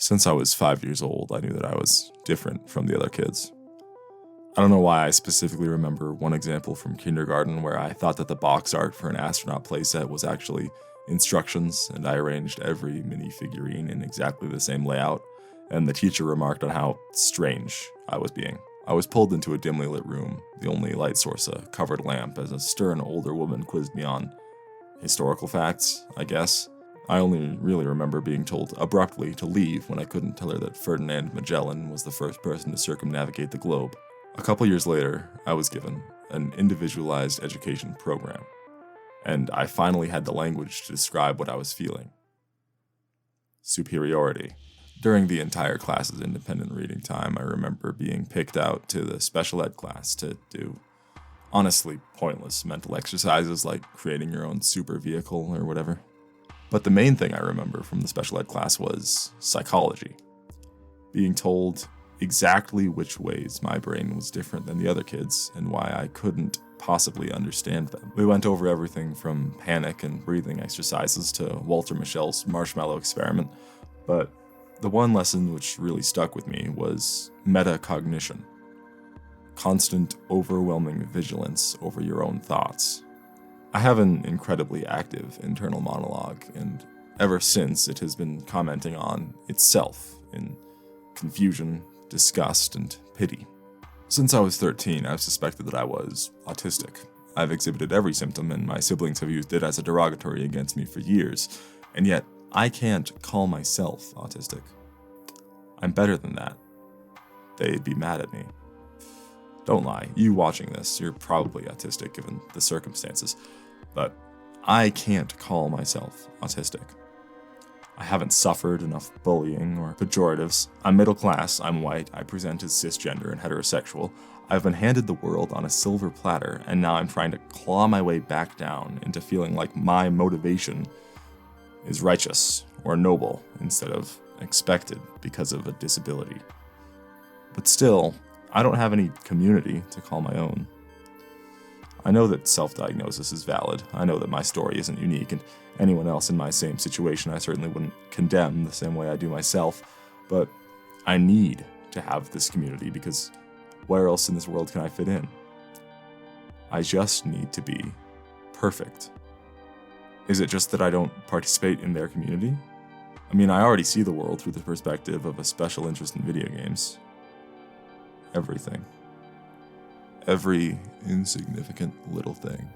Since I was 5 years old, I knew that I was different from the other kids. I don't know why I specifically remember one example from kindergarten where I thought that the box art for an astronaut playset was actually instructions, and I arranged every minifigurine in exactly the same layout, and the teacher remarked on how strange I was being. I was pulled into a dimly lit room, the only light source a covered lamp, as a stern older woman quizzed me on historical facts, I guess. I only really remember being told abruptly to leave when I couldn't tell her that Ferdinand Magellan was the first person to circumnavigate the globe. A couple years later, I was given an individualized education program, and I finally had the language to describe what I was feeling. Superiority. During the entire class's independent reading time, I remember being picked out to the special ed class to do honestly pointless mental exercises like creating your own super vehicle or whatever. But the main thing I remember from the special ed class was psychology. Being told exactly which ways my brain was different than the other kids and why I couldn't possibly understand them. We went over everything from panic and breathing exercises to Walter Michel's marshmallow experiment, but the one lesson which really stuck with me was metacognition. Constant, overwhelming vigilance over your own thoughts. I have an incredibly active internal monologue, and ever since it has been commenting on itself in confusion, disgust, and pity. Since I was 13, I've suspected that I was autistic. I've exhibited every symptom, and my siblings have used it as a derogatory against me for years, and yet I can't call myself autistic. I'm better than that. They'd be mad at me. Don't lie, you watching this, you're probably autistic given the circumstances, but I can't call myself autistic. I haven't suffered enough bullying or pejoratives. I'm middle class, I'm white, I present as cisgender and heterosexual. I've been handed the world on a silver platter, and now I'm trying to claw my way back down into feeling like my motivation is righteous or noble instead of expected because of a disability. But still, I don't have any community to call my own. I know that self-diagnosis is valid. I know that my story isn't unique, and anyone else in my same situation I certainly wouldn't condemn the same way I do myself, but I need to have this community because where else in this world can I fit in? I just need to be perfect. Is it just that I don't participate in their community? I mean, I already see the world through the perspective of a special interest in video games. Everything. Every insignificant little thing.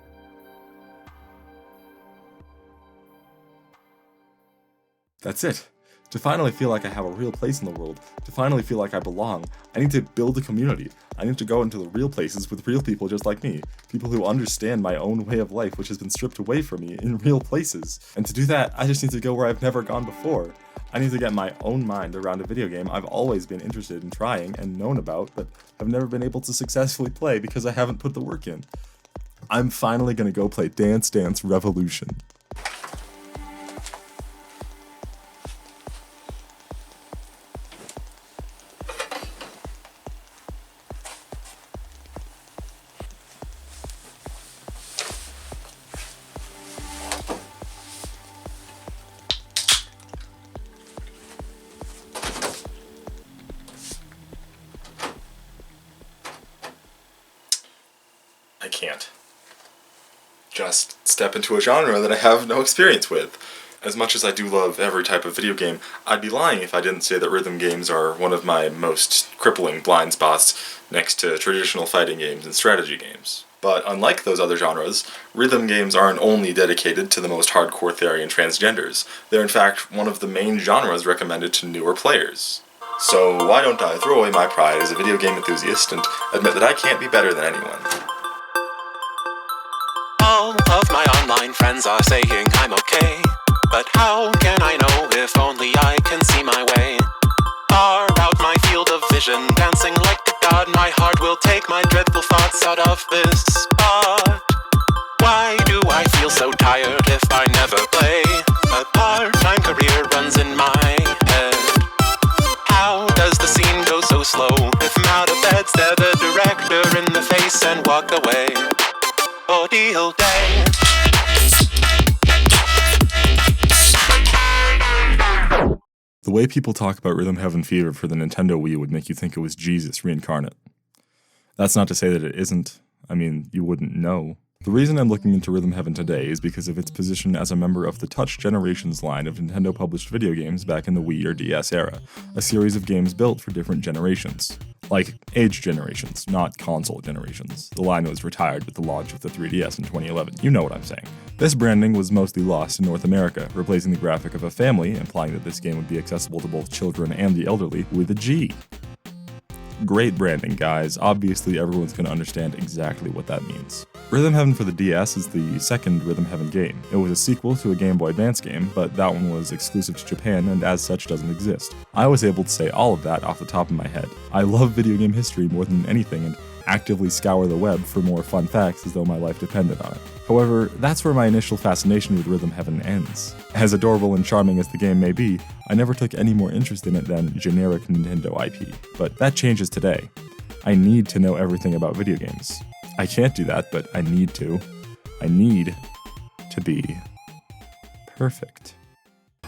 That's it. To finally feel like I have a real place in the world, to finally feel like I belong, I need to build a community. I need to go into the real places with real people just like me. People who understand my own way of life, which has been stripped away from me in real places. And to do that, I just need to go where I've never gone before. I need to get my own mind around a video game I've always been interested in trying and known about, but have never been able to successfully play because I haven't put the work in. I'm finally gonna go play Dance Dance Revolution. I can't just step into a genre that I have no experience with. As much as I do love every type of video game, I'd be lying if I didn't say that rhythm games are one of my most crippling blind spots next to traditional fighting games and strategy games. But unlike those other genres, rhythm games aren't only dedicated to the most hardcore Therian transgenders. They're in fact one of the main genres recommended to newer players. So why don't I throw away my pride as a video game enthusiast and admit that I can't be better than anyone? All of my online friends are saying I'm okay, but how can I know if only I can see my way? Far out my field of vision, dancing like a god, my heart will take my dreadful thoughts out of this spot. Why do I feel so tired if I never play? A part-time career runs in my head. How does the scene go so slow? If I'm out of bed, stare the director in the face and walk away. Ordeal day. The way people talk about Rhythm Heaven Fever for the Nintendo Wii would make you think it was Jesus reincarnate. That's not to say that it isn't. I mean, you wouldn't know. The reason I'm looking into Rhythm Heaven today is because of its position as a member of the Touch Generations line of Nintendo-published video games back in the Wii or DS era, a series of games built for different generations. Like, age generations, not console generations. The line was retired with the launch of the 3DS in 2011, you know what I'm saying. This branding was mostly lost in North America, replacing the graphic of a family, implying that this game would be accessible to both children and the elderly, with a G. Great branding, guys. Obviously, everyone's going to understand exactly what that means. Rhythm Heaven for the DS is the second Rhythm Heaven game. It was a sequel to a Game Boy Advance game, but that one was exclusive to Japan and as such doesn't exist. I was able to say all of that off the top of my head. I love video game history more than anything and actively scour the web for more fun facts as though my life depended on it. However, that's where my initial fascination with Rhythm Heaven ends. As adorable and charming as the game may be, I never took any more interest in it than generic Nintendo IP. But that changes today. I need to know everything about video games. I can't do that, but I need to. I need to be perfect.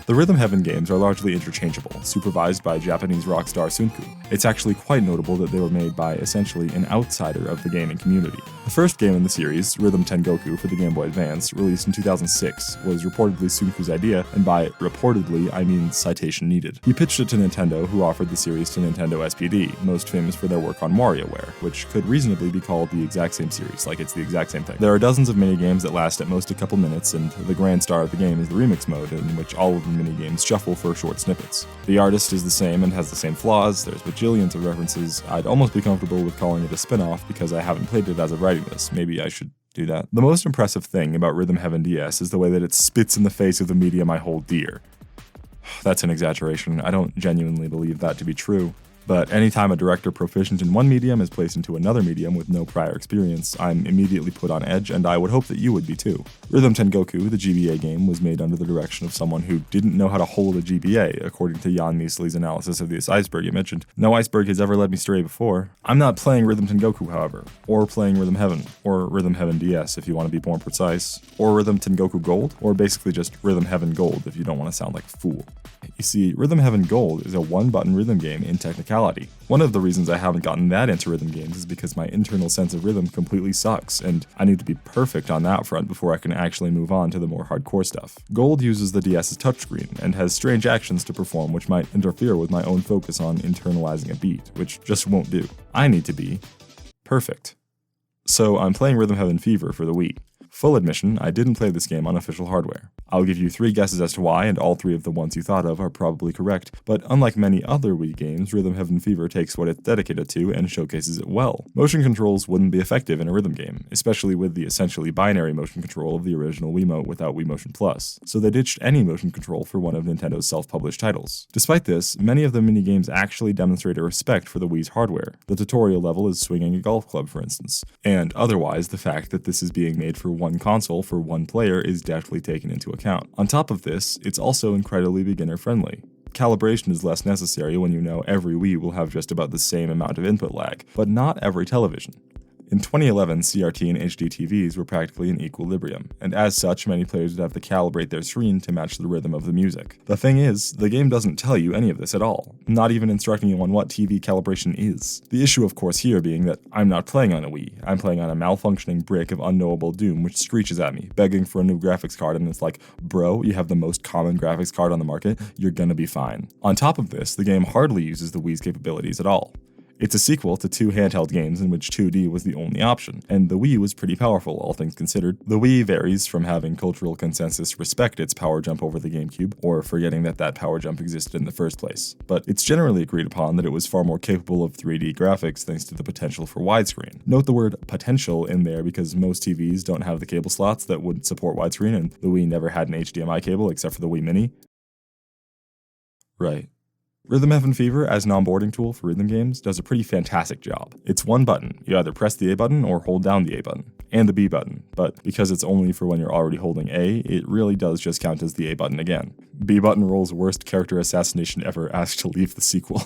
The Rhythm Heaven games are largely interchangeable, supervised by Japanese rock star Sunku. It's actually quite notable that they were made by essentially an outsider of the gaming community. The first game in the series, Rhythm Tengoku for the Game Boy Advance, released in 2006, was reportedly Sunku's idea, and by reportedly, I mean citation needed. He pitched it to Nintendo, who offered the series to Nintendo SPD, most famous for their work on WarioWare, which could reasonably be called the exact same series, like it's the exact same thing. There are dozens of minigames that last at most a couple minutes, and the grand star of the game is the remix mode, in which all of the minigames shuffle for short snippets. The artist is the same and has the same flaws, there's bajillions of references. I'd almost be comfortable with calling it a spin-off because I haven't played it as of writing this. Maybe I should do that. The most impressive thing about Rhythm Heaven DS is the way that it spits in the face of the medium I hold dear. That's an exaggeration. I don't genuinely believe that to be true. But anytime a director proficient in one medium is placed into another medium with no prior experience, I'm immediately put on edge, and I would hope that you would be too. Rhythm Tengoku, the GBA game, was made under the direction of someone who didn't know how to hold a GBA, according to Jan Measley's analysis of this iceberg you mentioned. No iceberg has ever led me astray before. I'm not playing Rhythm Tengoku, however, or playing Rhythm Heaven, or Rhythm Heaven DS if you want to be more precise, or Rhythm Tengoku Gold, or basically just Rhythm Heaven Gold if you don't want to sound like a fool. You see, Rhythm Heaven Gold is a one-button rhythm game in technicality. One of the reasons I haven't gotten that into rhythm games is because my internal sense of rhythm completely sucks, and I need to be perfect on that front before I can actually move on to the more hardcore stuff. Gold uses the DS's touchscreen, and has strange actions to perform which might interfere with my own focus on internalizing a beat, which just won't do. I need to be perfect. So I'm playing Rhythm Heaven Fever for the Wii. Full admission, I didn't play this game on official hardware. I'll give you 3 guesses as to why, and all 3 of the ones you thought of are probably correct, but unlike many other Wii games, Rhythm Heaven Fever takes what it's dedicated to and showcases it well. Motion controls wouldn't be effective in a rhythm game, especially with the essentially binary motion control of the original Wiimote without Wii Motion Plus, so they ditched any motion control for one of Nintendo's self-published titles. Despite this, many of the minigames actually demonstrate a respect for the Wii's hardware. The tutorial level is swinging a golf club, for instance, and otherwise the fact that this is being made for one console for one player is definitely taken into account. On top of this, it's also incredibly beginner-friendly. Calibration is less necessary when you know every Wii will have just about the same amount of input lag, but not every television. In 2011, CRT and HD TVs were practically in equilibrium, and as such, many players would have to calibrate their screen to match the rhythm of the music. The thing is, the game doesn't tell you any of this at all, not even instructing you on what TV calibration is. The issue, of course, here being that I'm not playing on a Wii, I'm playing on a malfunctioning brick of unknowable doom which screeches at me, begging for a new graphics card, and it's like, bro, you have the most common graphics card on the market, you're gonna be fine. On top of this, the game hardly uses the Wii's capabilities at all. It's a sequel to 2 handheld games in which 2D was the only option, and the Wii was pretty powerful, all things considered. The Wii varies from having cultural consensus respect its power jump over the GameCube, or forgetting that power jump existed in the first place. But it's generally agreed upon that it was far more capable of 3D graphics thanks to the potential for widescreen. Note the word potential in there because most TVs don't have the cable slots that would support widescreen, and the Wii never had an HDMI cable except for the Wii Mini. Right. Rhythm Heaven Fever, as an onboarding tool for rhythm games, does a pretty fantastic job. It's one button. You either press the A button or hold down the A button, and the B button, but because it's only for when you're already holding A, it really does just count as the A button again. B button rolls worst character assassination ever asked to leave the sequel.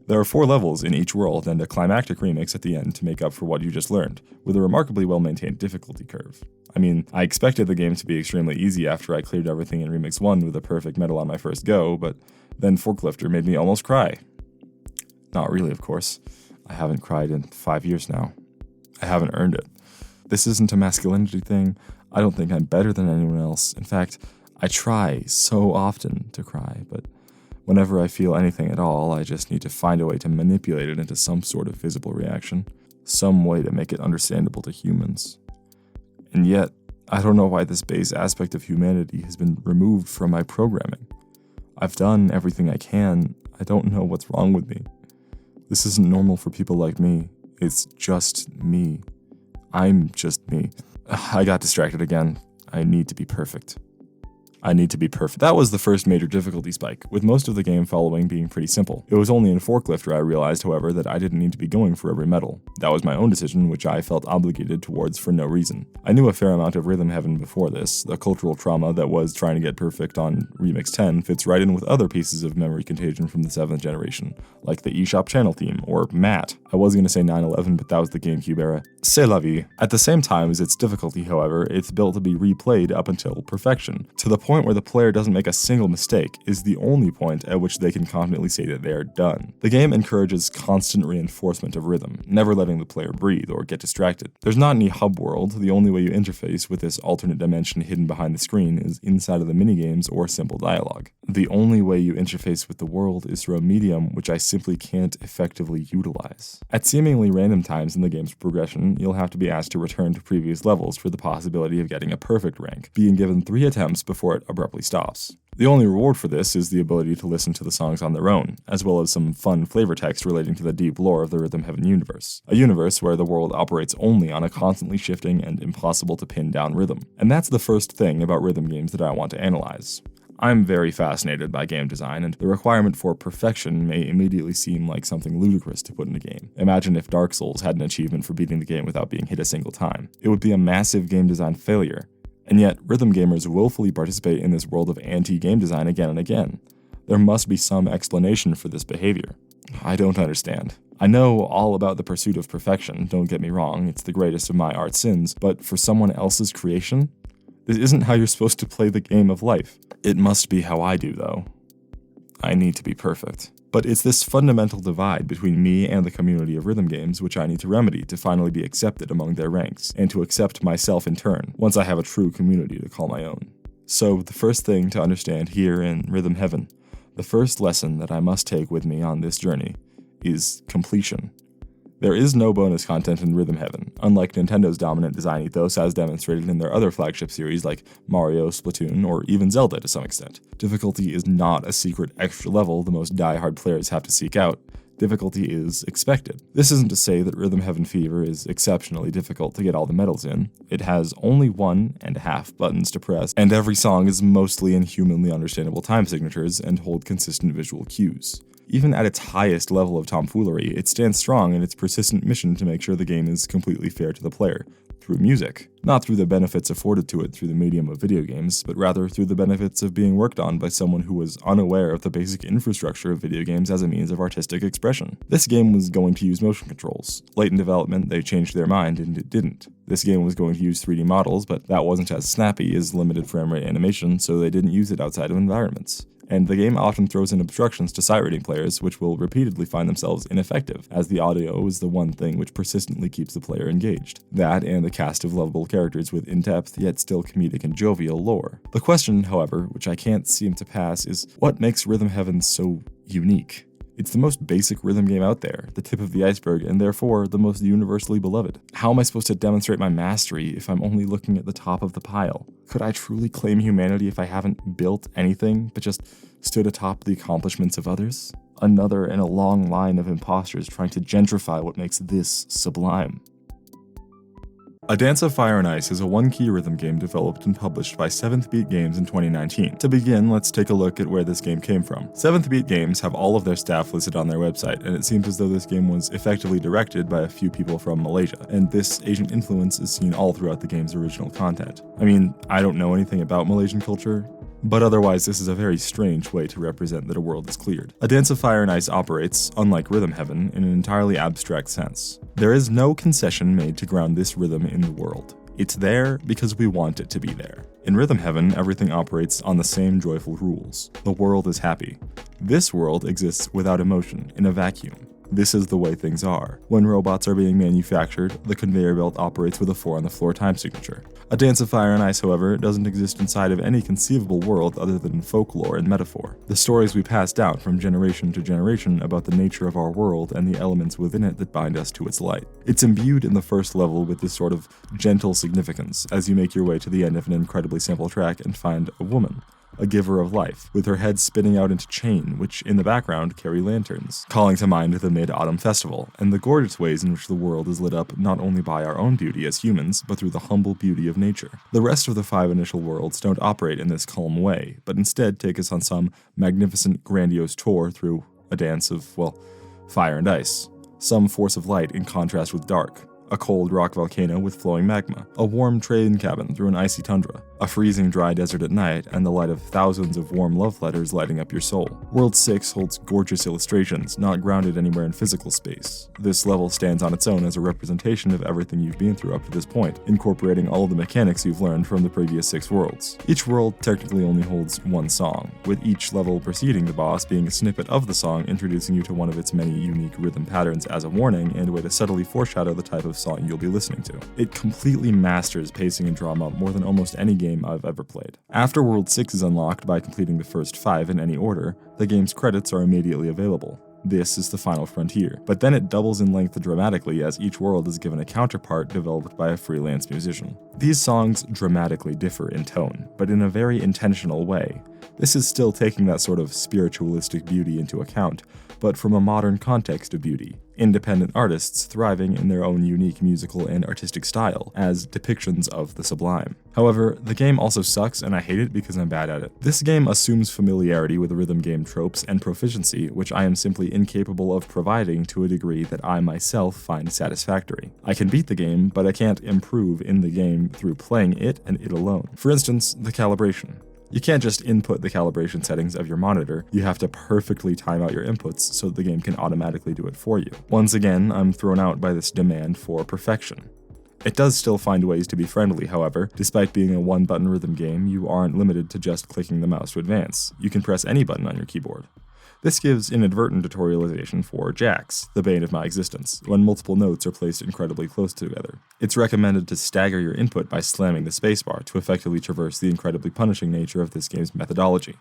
There are 4 levels in each world and a climactic remix at the end to make up for what you just learned, with a remarkably well-maintained difficulty curve. I mean, I expected the game to be extremely easy after I cleared everything in Remix 1 with a perfect medal on my first go, but then Forklifter made me almost cry. Not really, of course. I haven't cried in 5 years now. I haven't earned it. This isn't a masculinity thing. I don't think I'm better than anyone else. In fact, I try so often to cry, but whenever I feel anything at all, I just need to find a way to manipulate it into some sort of visible reaction, some way to make it understandable to humans. And yet, I don't know why this base aspect of humanity has been removed from my programming. I've done everything I can. I don't know what's wrong with me. This isn't normal for people like me. It's just me. I'm just me. I got distracted again. I need to be perfect. That was the first major difficulty spike, with most of the game following being pretty simple. It was only in Forklifter I realized, however, that I didn't need to be going for every medal. That was my own decision, which I felt obligated towards for no reason. I knew a fair amount of Rhythm Heaven before this. The cultural trauma that was trying to get perfect on Remix 10 fits right in with other pieces of memory contagion from the 7th generation, like the eShop channel theme, or Matt. I was going to say 9/11, but that was the GameCube era. C'est la vie. At the same time as its difficulty, however, it's built to be replayed up until perfection, to the point where the player doesn't make a single mistake is the only point at which they can confidently say that they are done. The game encourages constant reinforcement of rhythm, never letting the player breathe or get distracted. There's not any hub world. The only way you interface with this alternate dimension hidden behind the screen is inside of the minigames or simple dialogue. The only way you interface with the world is through a medium which I simply can't effectively utilize. At seemingly random times in the game's progression, you'll have to be asked to return to previous levels for the possibility of getting a perfect rank, being given 3 attempts before it abruptly stops. The only reward for this is the ability to listen to the songs on their own, as well as some fun flavor text relating to the deep lore of the Rhythm Heaven universe. A universe where the world operates only on a constantly shifting and impossible to pin down rhythm. And that's the first thing about rhythm games that I want to analyze. I'm very fascinated by game design, and the requirement for perfection may immediately seem like something ludicrous to put in a game. Imagine if Dark Souls had an achievement for beating the game without being hit a single time. It would be a massive game design failure. And yet, rhythm gamers willfully participate in this world of anti-game design again and again. There must be some explanation for this behavior. I don't understand. I know all about the pursuit of perfection, don't get me wrong, it's the greatest of my art sins, but for someone else's creation? This isn't how you're supposed to play the game of life. It must be how I do, though. I need to be perfect. But it's this fundamental divide between me and the community of rhythm games which I need to remedy to finally be accepted among their ranks, and to accept myself in turn, once I have a true community to call my own. So, the first thing to understand here in Rhythm Heaven, the first lesson that I must take with me on this journey, is completion. There is no bonus content in Rhythm Heaven, unlike Nintendo's dominant design ethos as demonstrated in their other flagship series like Mario, Splatoon, or even Zelda to some extent. Difficulty is not a secret extra level the most die-hard players have to seek out. Difficulty is expected. This isn't to say that Rhythm Heaven Fever is exceptionally difficult to get all the medals in. It has only 1.5 buttons to press, and every song is mostly in humanly understandable time signatures and hold consistent visual cues. Even at its highest level of tomfoolery, it stands strong in its persistent mission to make sure the game is completely fair to the player, through music. Not through the benefits afforded to it through the medium of video games, but rather through the benefits of being worked on by someone who was unaware of the basic infrastructure of video games as a means of artistic expression. This game was going to use motion controls. Late in development, they changed their mind and it didn't. This game was going to use 3D models, but that wasn't as snappy as limited frame rate animation, so they didn't use it outside of environments. And the game often throws in obstructions to sight reading players, which will repeatedly find themselves ineffective, as the audio is the one thing which persistently keeps the player engaged. That and the cast of lovable characters with in-depth, yet still comedic and jovial lore. The question, however, which I can't seem to pass, is what makes Rhythm Heaven so unique? It's the most basic rhythm game out there, the tip of the iceberg, and therefore the most universally beloved. How am I supposed to demonstrate my mastery if I'm only looking at the top of the pile? Could I truly claim humanity if I haven't built anything, but just stood atop the accomplishments of others? Another in a long line of imposters trying to gentrify what makes this sublime. A Dance of Fire and Ice is a one-key rhythm game developed and published by 7th Beat Games in 2019. To begin, let's take a look at where this game came from. 7th Beat Games have all of their staff listed on their website, and it seems as though this game was effectively directed by a few people from Malaysia, and this Asian influence is seen all throughout the game's original content. I mean, I don't know anything about Malaysian culture, But otherwise, this is a very strange way to represent that a world is cleared. A Dance of Fire and Ice operates, unlike Rhythm Heaven, in an entirely abstract sense. There is no concession made to ground this rhythm in the world. It's there because we want it to be there. In Rhythm Heaven, everything operates on the same joyful rules. The world is happy. This world exists without emotion, in a vacuum. This is the way things are. When robots are being manufactured, the conveyor belt operates with a 4-on-the-floor time signature. A Dance of Fire and Ice, however, doesn't exist inside of any conceivable world other than folklore and metaphor. The stories we pass down from generation to generation about the nature of our world and the elements within it that bind us to its light. It's imbued in the first level with this sort of gentle significance as you make your way to the end of an incredibly simple track and find a woman, a giver of life, with her head spinning out into chain, which in the background carry lanterns, calling to mind the Mid-Autumn Festival, and the gorgeous ways in which the world is lit up not only by our own beauty as humans, but through the humble beauty of nature. The rest of the 5 initial worlds don't operate in this calm way, but instead take us on some magnificent, grandiose tour through a dance of, well, fire and ice. Some force of light in contrast with dark. A cold rock volcano with flowing magma, a warm train cabin through an icy tundra, a freezing dry desert at night, and the light of thousands of warm love letters lighting up your soul. World 6 holds gorgeous illustrations, not grounded anywhere in physical space. This level stands on its own as a representation of everything you've been through up to this point, incorporating all of the mechanics you've learned from the previous 6 worlds. Each world technically only holds one song, with each level preceding the boss being a snippet of the song introducing you to one of its many unique rhythm patterns as a warning and a way to subtly foreshadow the type of song you'll be listening to. It completely masters pacing and drama more than almost any game I've ever played. After World 6 is unlocked by completing the first 5 in any order, the game's credits are immediately available. This is the final frontier, but then it doubles in length dramatically as each world is given a counterpart developed by a freelance musician. These songs dramatically differ in tone, but in a very intentional way. This is still taking that sort of spiritualistic beauty into account, but from a modern context of beauty. Independent artists thriving in their own unique musical and artistic style, as depictions of the sublime. However, the game also sucks and I hate it because I'm bad at it. This game assumes familiarity with rhythm game tropes and proficiency, which I am simply incapable of providing to a degree that I myself find satisfactory. I can beat the game, but I can't improve in the game through playing it and it alone. For instance, the calibration. You can't just input the calibration settings of your monitor, you have to perfectly time out your inputs so that the game can automatically do it for you. Once again, I'm thrown out by this demand for perfection. It does still find ways to be friendly, however. Despite being a one-button rhythm game, you aren't limited to just clicking the mouse to advance. You can press any button on your keyboard. This gives inadvertent tutorialization for jacks, the bane of my existence, when multiple notes are placed incredibly close together. It's recommended to stagger your input by slamming the spacebar to effectively traverse the incredibly punishing nature of this game's methodology.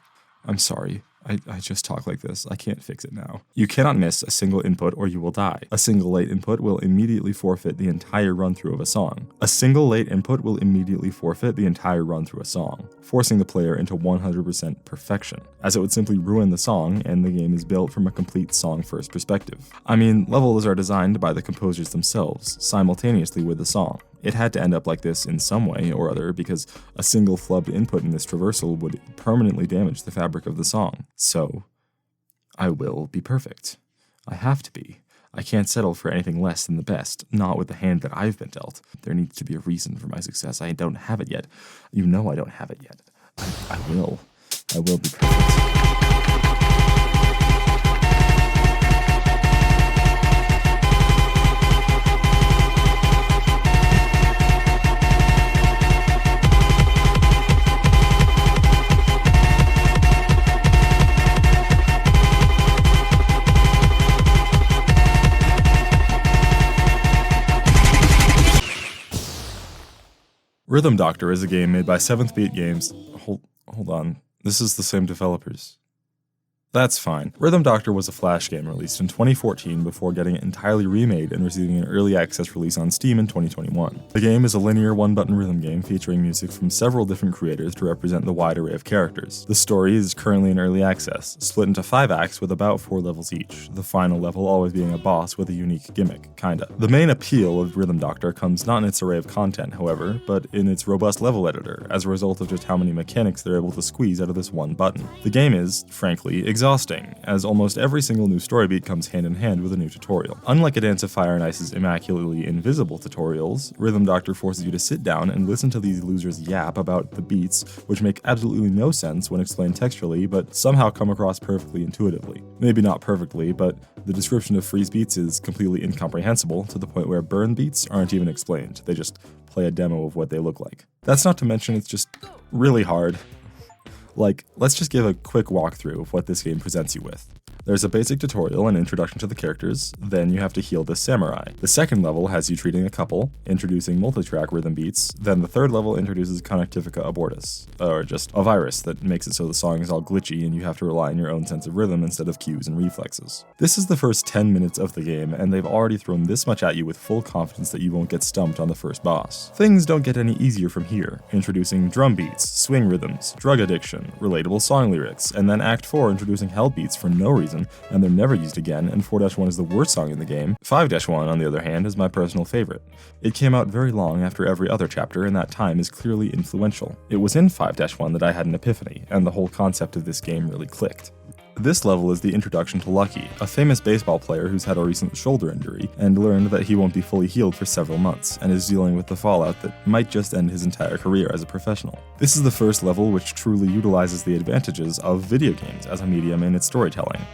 I'm sorry, I just talk like this. I can't fix it now. You cannot miss a single input or you will die. A single late input will immediately forfeit the entire run-through of a song. A single late input will immediately forfeit the entire run-through a song, forcing the player into 100% perfection, as it would simply ruin the song and the game is built from a complete song-first perspective. I mean, levels are designed by the composers themselves, simultaneously with the song. It had to end up like this in some way or other because a single flubbed input in this traversal would permanently damage the fabric of the song. So, I will be perfect. I have to be. I can't settle for anything less than the best, not with the hand that I've been dealt. There needs to be a reason for my success. I don't have it yet. You know I don't have it yet. I will. I will be perfect. Rhythm Doctor is a game made by 7th Beat Games. Hold on. This is the same developers. That's fine. Rhythm Doctor was a Flash game released in 2014 before getting entirely remade and receiving an early access release on Steam in 2021. The game is a linear one-button rhythm game featuring music from several different creators to represent the wide array of characters. The story is currently in early access, split into 5 acts with about 4 levels each, the final level always being a boss with a unique gimmick, kinda. The main appeal of Rhythm Doctor comes not in its array of content, however, but in its robust level editor, as a result of just how many mechanics they're able to squeeze out of this one button. The game is, frankly, exhausting, as almost every single new story beat comes hand in hand with a new tutorial. Unlike A Dance of Fire and Ice's immaculately invisible tutorials, Rhythm Doctor forces you to sit down and listen to these losers yap about the beats, which make absolutely no sense when explained textually, but somehow come across perfectly intuitively. Maybe not perfectly, but the description of freeze beats is completely incomprehensible to the point where burn beats aren't even explained. They just play a demo of what they look like. That's not to mention it's just really hard. Like, let's just give a quick walkthrough of what this game presents you with. There's a basic tutorial and introduction to the characters, then you have to heal the samurai. The second level has you treating a couple, introducing multi-track rhythm beats, then the third level introduces Connectifica Abortus, or just a virus that makes it so the song is all glitchy and you have to rely on your own sense of rhythm instead of cues and reflexes. This is the first 10 minutes of the game, and they've already thrown this much at you with full confidence that you won't get stumped on the first boss. Things don't get any easier from here, introducing drum beats, swing rhythms, drug addiction, relatable song lyrics, and then Act 4 introducing hell beats for no reason, and they're never used again, and 4-1 is the worst song in the game. 5-1, on the other hand, is my personal favorite. It came out very long after every other chapter, and that time is clearly influential. It was in 5-1 that I had an epiphany, and the whole concept of this game really clicked. This level is the introduction to Lucky, a famous baseball player who's had a recent shoulder injury, and learned that he won't be fully healed for several months, and is dealing with the fallout that might just end his entire career as a professional. This is the first level which truly utilizes the advantages of video games as a medium in its storytelling.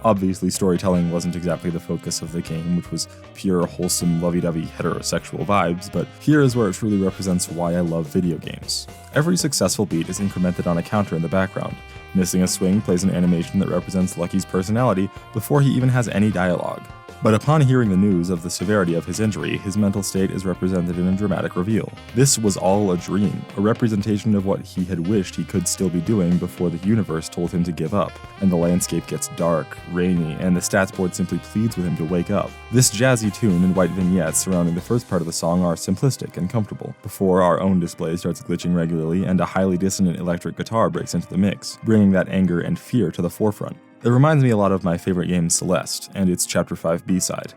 Obviously, storytelling wasn't exactly the focus of the game, which was pure, wholesome, lovey-dovey heterosexual vibes, but here is where it truly represents why I love video games. Every successful beat is incremented on a counter in the background. Missing a swing plays an animation that represents Lucky's personality before he even has any dialogue. But upon hearing the news of the severity of his injury, his mental state is represented in a dramatic reveal. This was all a dream, a representation of what he had wished he could still be doing before the universe told him to give up. And the landscape gets dark, rainy, and the stats board simply pleads with him to wake up. This jazzy tune and white vignettes surrounding the first part of the song are simplistic and comfortable, before our own display starts glitching regularly and a highly dissonant electric guitar breaks into the mix, bringing that anger and fear to the forefront. It reminds me a lot of my favorite game Celeste, and its Chapter 5 B-side.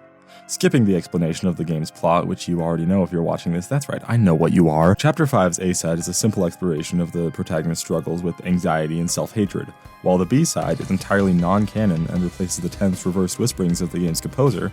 Skipping the explanation of the game's plot, which you already know if you're watching this, that's right, I know what you are. Chapter 5's A-side is a simple exploration of the protagonist's struggles with anxiety and self-hatred, while the B-side is entirely non-canon and replaces the tense reverse whisperings of the game's composer,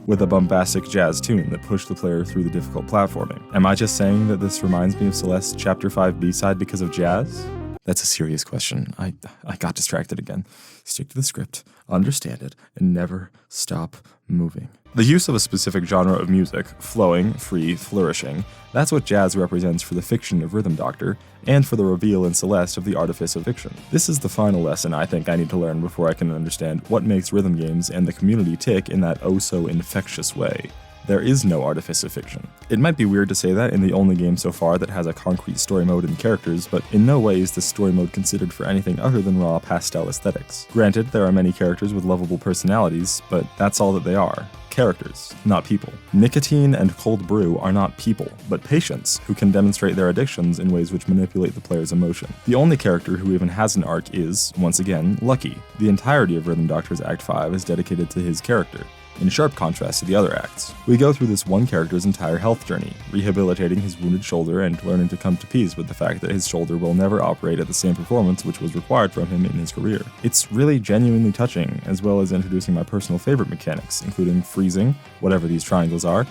with a bombastic jazz tune that pushed the player through the difficult platforming. Am I just saying that this reminds me of Celeste's Chapter 5 B-side because of jazz? That's a serious question. I got distracted again. Stick to the script, understand it, and never stop moving. The use of a specific genre of music, flowing, free, flourishing, that's what jazz represents for the fiction of Rhythm Doctor, and for the reveal in Celeste of the artifice of fiction. This is the final lesson I think I need to learn before I can understand what makes rhythm games and the community tick in that oh-so-infectious way. There is no artifice of fiction. It might be weird to say that in the only game so far that has a concrete story mode and characters, but in no way is this story mode considered for anything other than raw pastel aesthetics. Granted, there are many characters with lovable personalities, but that's all that they are. Characters, not people. Nicotine and cold brew are not people, but patients who can demonstrate their addictions in ways which manipulate the player's emotion. The only character who even has an arc is, once again, Lucky. The entirety of Rhythm Doctor's Act 5 is dedicated to his character, in sharp contrast to the other acts. We go through this one character's entire health journey, rehabilitating his wounded shoulder and learning to come to peace with the fact that his shoulder will never operate at the same performance which was required from him in his career. It's really genuinely touching, as well as introducing my personal favorite mechanics, including freezing, whatever these triangles are,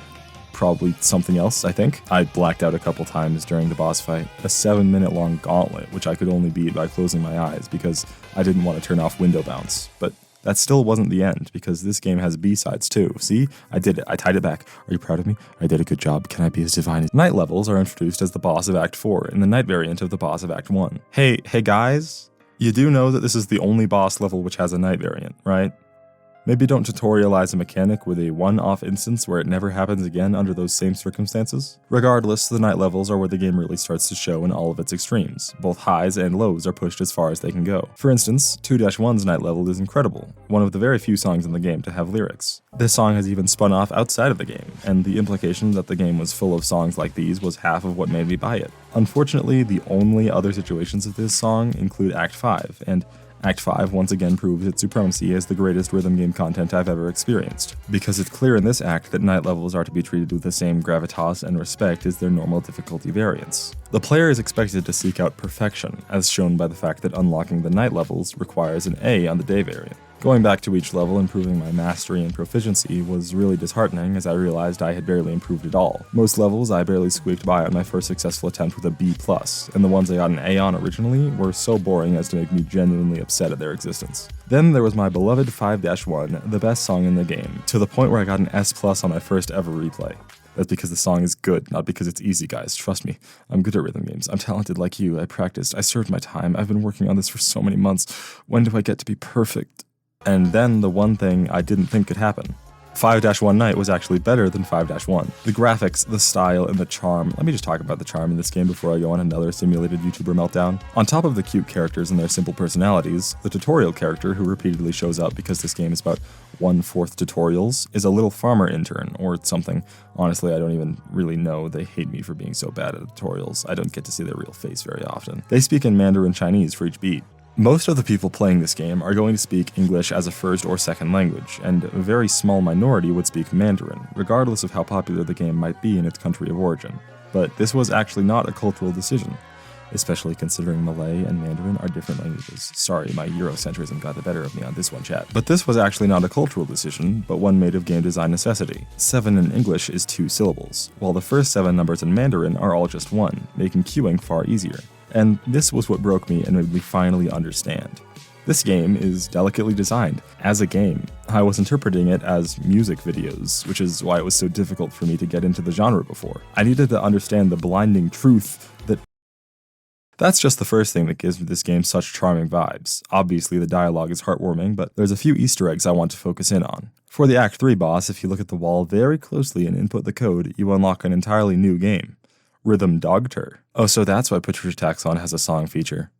probably something else, I think. I blacked out a couple times during the boss fight. A 7-minute long gauntlet, which I could only beat by closing my eyes because I didn't want to turn off window bounce. But that still wasn't the end, because this game has B-sides too. See? I did it. I tied it back. Are you proud of me? I did a good job. Can I be as divine as... Night levels are introduced as the boss of Act 4 in the night variant of the boss of Act 1. Hey guys, you do know that this is the only boss level which has a night variant, right? Maybe don't tutorialize a mechanic with a one-off instance where it never happens again under those same circumstances. Regardless, the night levels are where the game really starts to show in all of its extremes. Both highs and lows are pushed as far as they can go. For instance, 2-1's night level is incredible, one of the very few songs in the game to have lyrics. This song has even spun off outside of the game, and the implication that the game was full of songs like these was half of what made me buy it. Unfortunately, the only other situations of this song include Act 5, and Act 5 once again proves its supremacy as the greatest rhythm game content I've ever experienced, because it's clear in this act that night levels are to be treated with the same gravitas and respect as their normal difficulty variants. The player is expected to seek out perfection, as shown by the fact that unlocking the night levels requires an A on the day variant. Going back to each level and proving my mastery and proficiency was really disheartening, as I realized I had barely improved at all. Most levels I barely squeaked by on my first successful attempt with a B+, and the ones I got an A on originally were so boring as to make me genuinely upset at their existence. Then there was my beloved 5-1, the best song in the game, to the point where I got an S+ on my first ever replay. That's because the song is good, not because it's easy, guys. Trust me, I'm good at rhythm games. I'm talented like you. I practiced. I served my time. I've been working on this for so many months. When do I get to be perfect? And then the one thing I didn't think could happen. 5-1 Night was actually better than 5-1. The graphics, the style, and the charm. Let me just talk about the charm in this game before I go on another simulated YouTuber meltdown. On top of the cute characters and their simple personalities, the tutorial character, who repeatedly shows up because this game is about 1/4 tutorials, is a little farmer intern, or something. Honestly, I don't even really know. They hate me for being so bad at tutorials. I don't get to see their real face very often. They speak in Mandarin Chinese for each beat. Most of the people playing this game are going to speak English as a first or second language, and a very small minority would speak Mandarin, regardless of how popular the game might be in its country of origin. But this was actually not a cultural decision, especially considering Malay and Mandarin are different languages. Sorry, my Eurocentrism got the better of me on this one, chat. But this was actually not a cultural decision, but one made of game design necessity. 7 in English is 2 syllables, while the first 7 numbers in Mandarin are all just 1, making queuing far easier. And this was what broke me and made me finally understand. This game is delicately designed as a game. I was interpreting it as music videos, which is why it was so difficult for me to get into the genre before. I needed to understand the blinding truth that... That's just the first thing that gives this game such charming vibes. Obviously the dialogue is heartwarming, but there's a few Easter eggs I want to focus in on. For the Act 3 boss, if you look at the wall very closely and input the code, you unlock an entirely new game. Rhythm Dogter. Oh, so that's why Patricia Taxon has a song feature.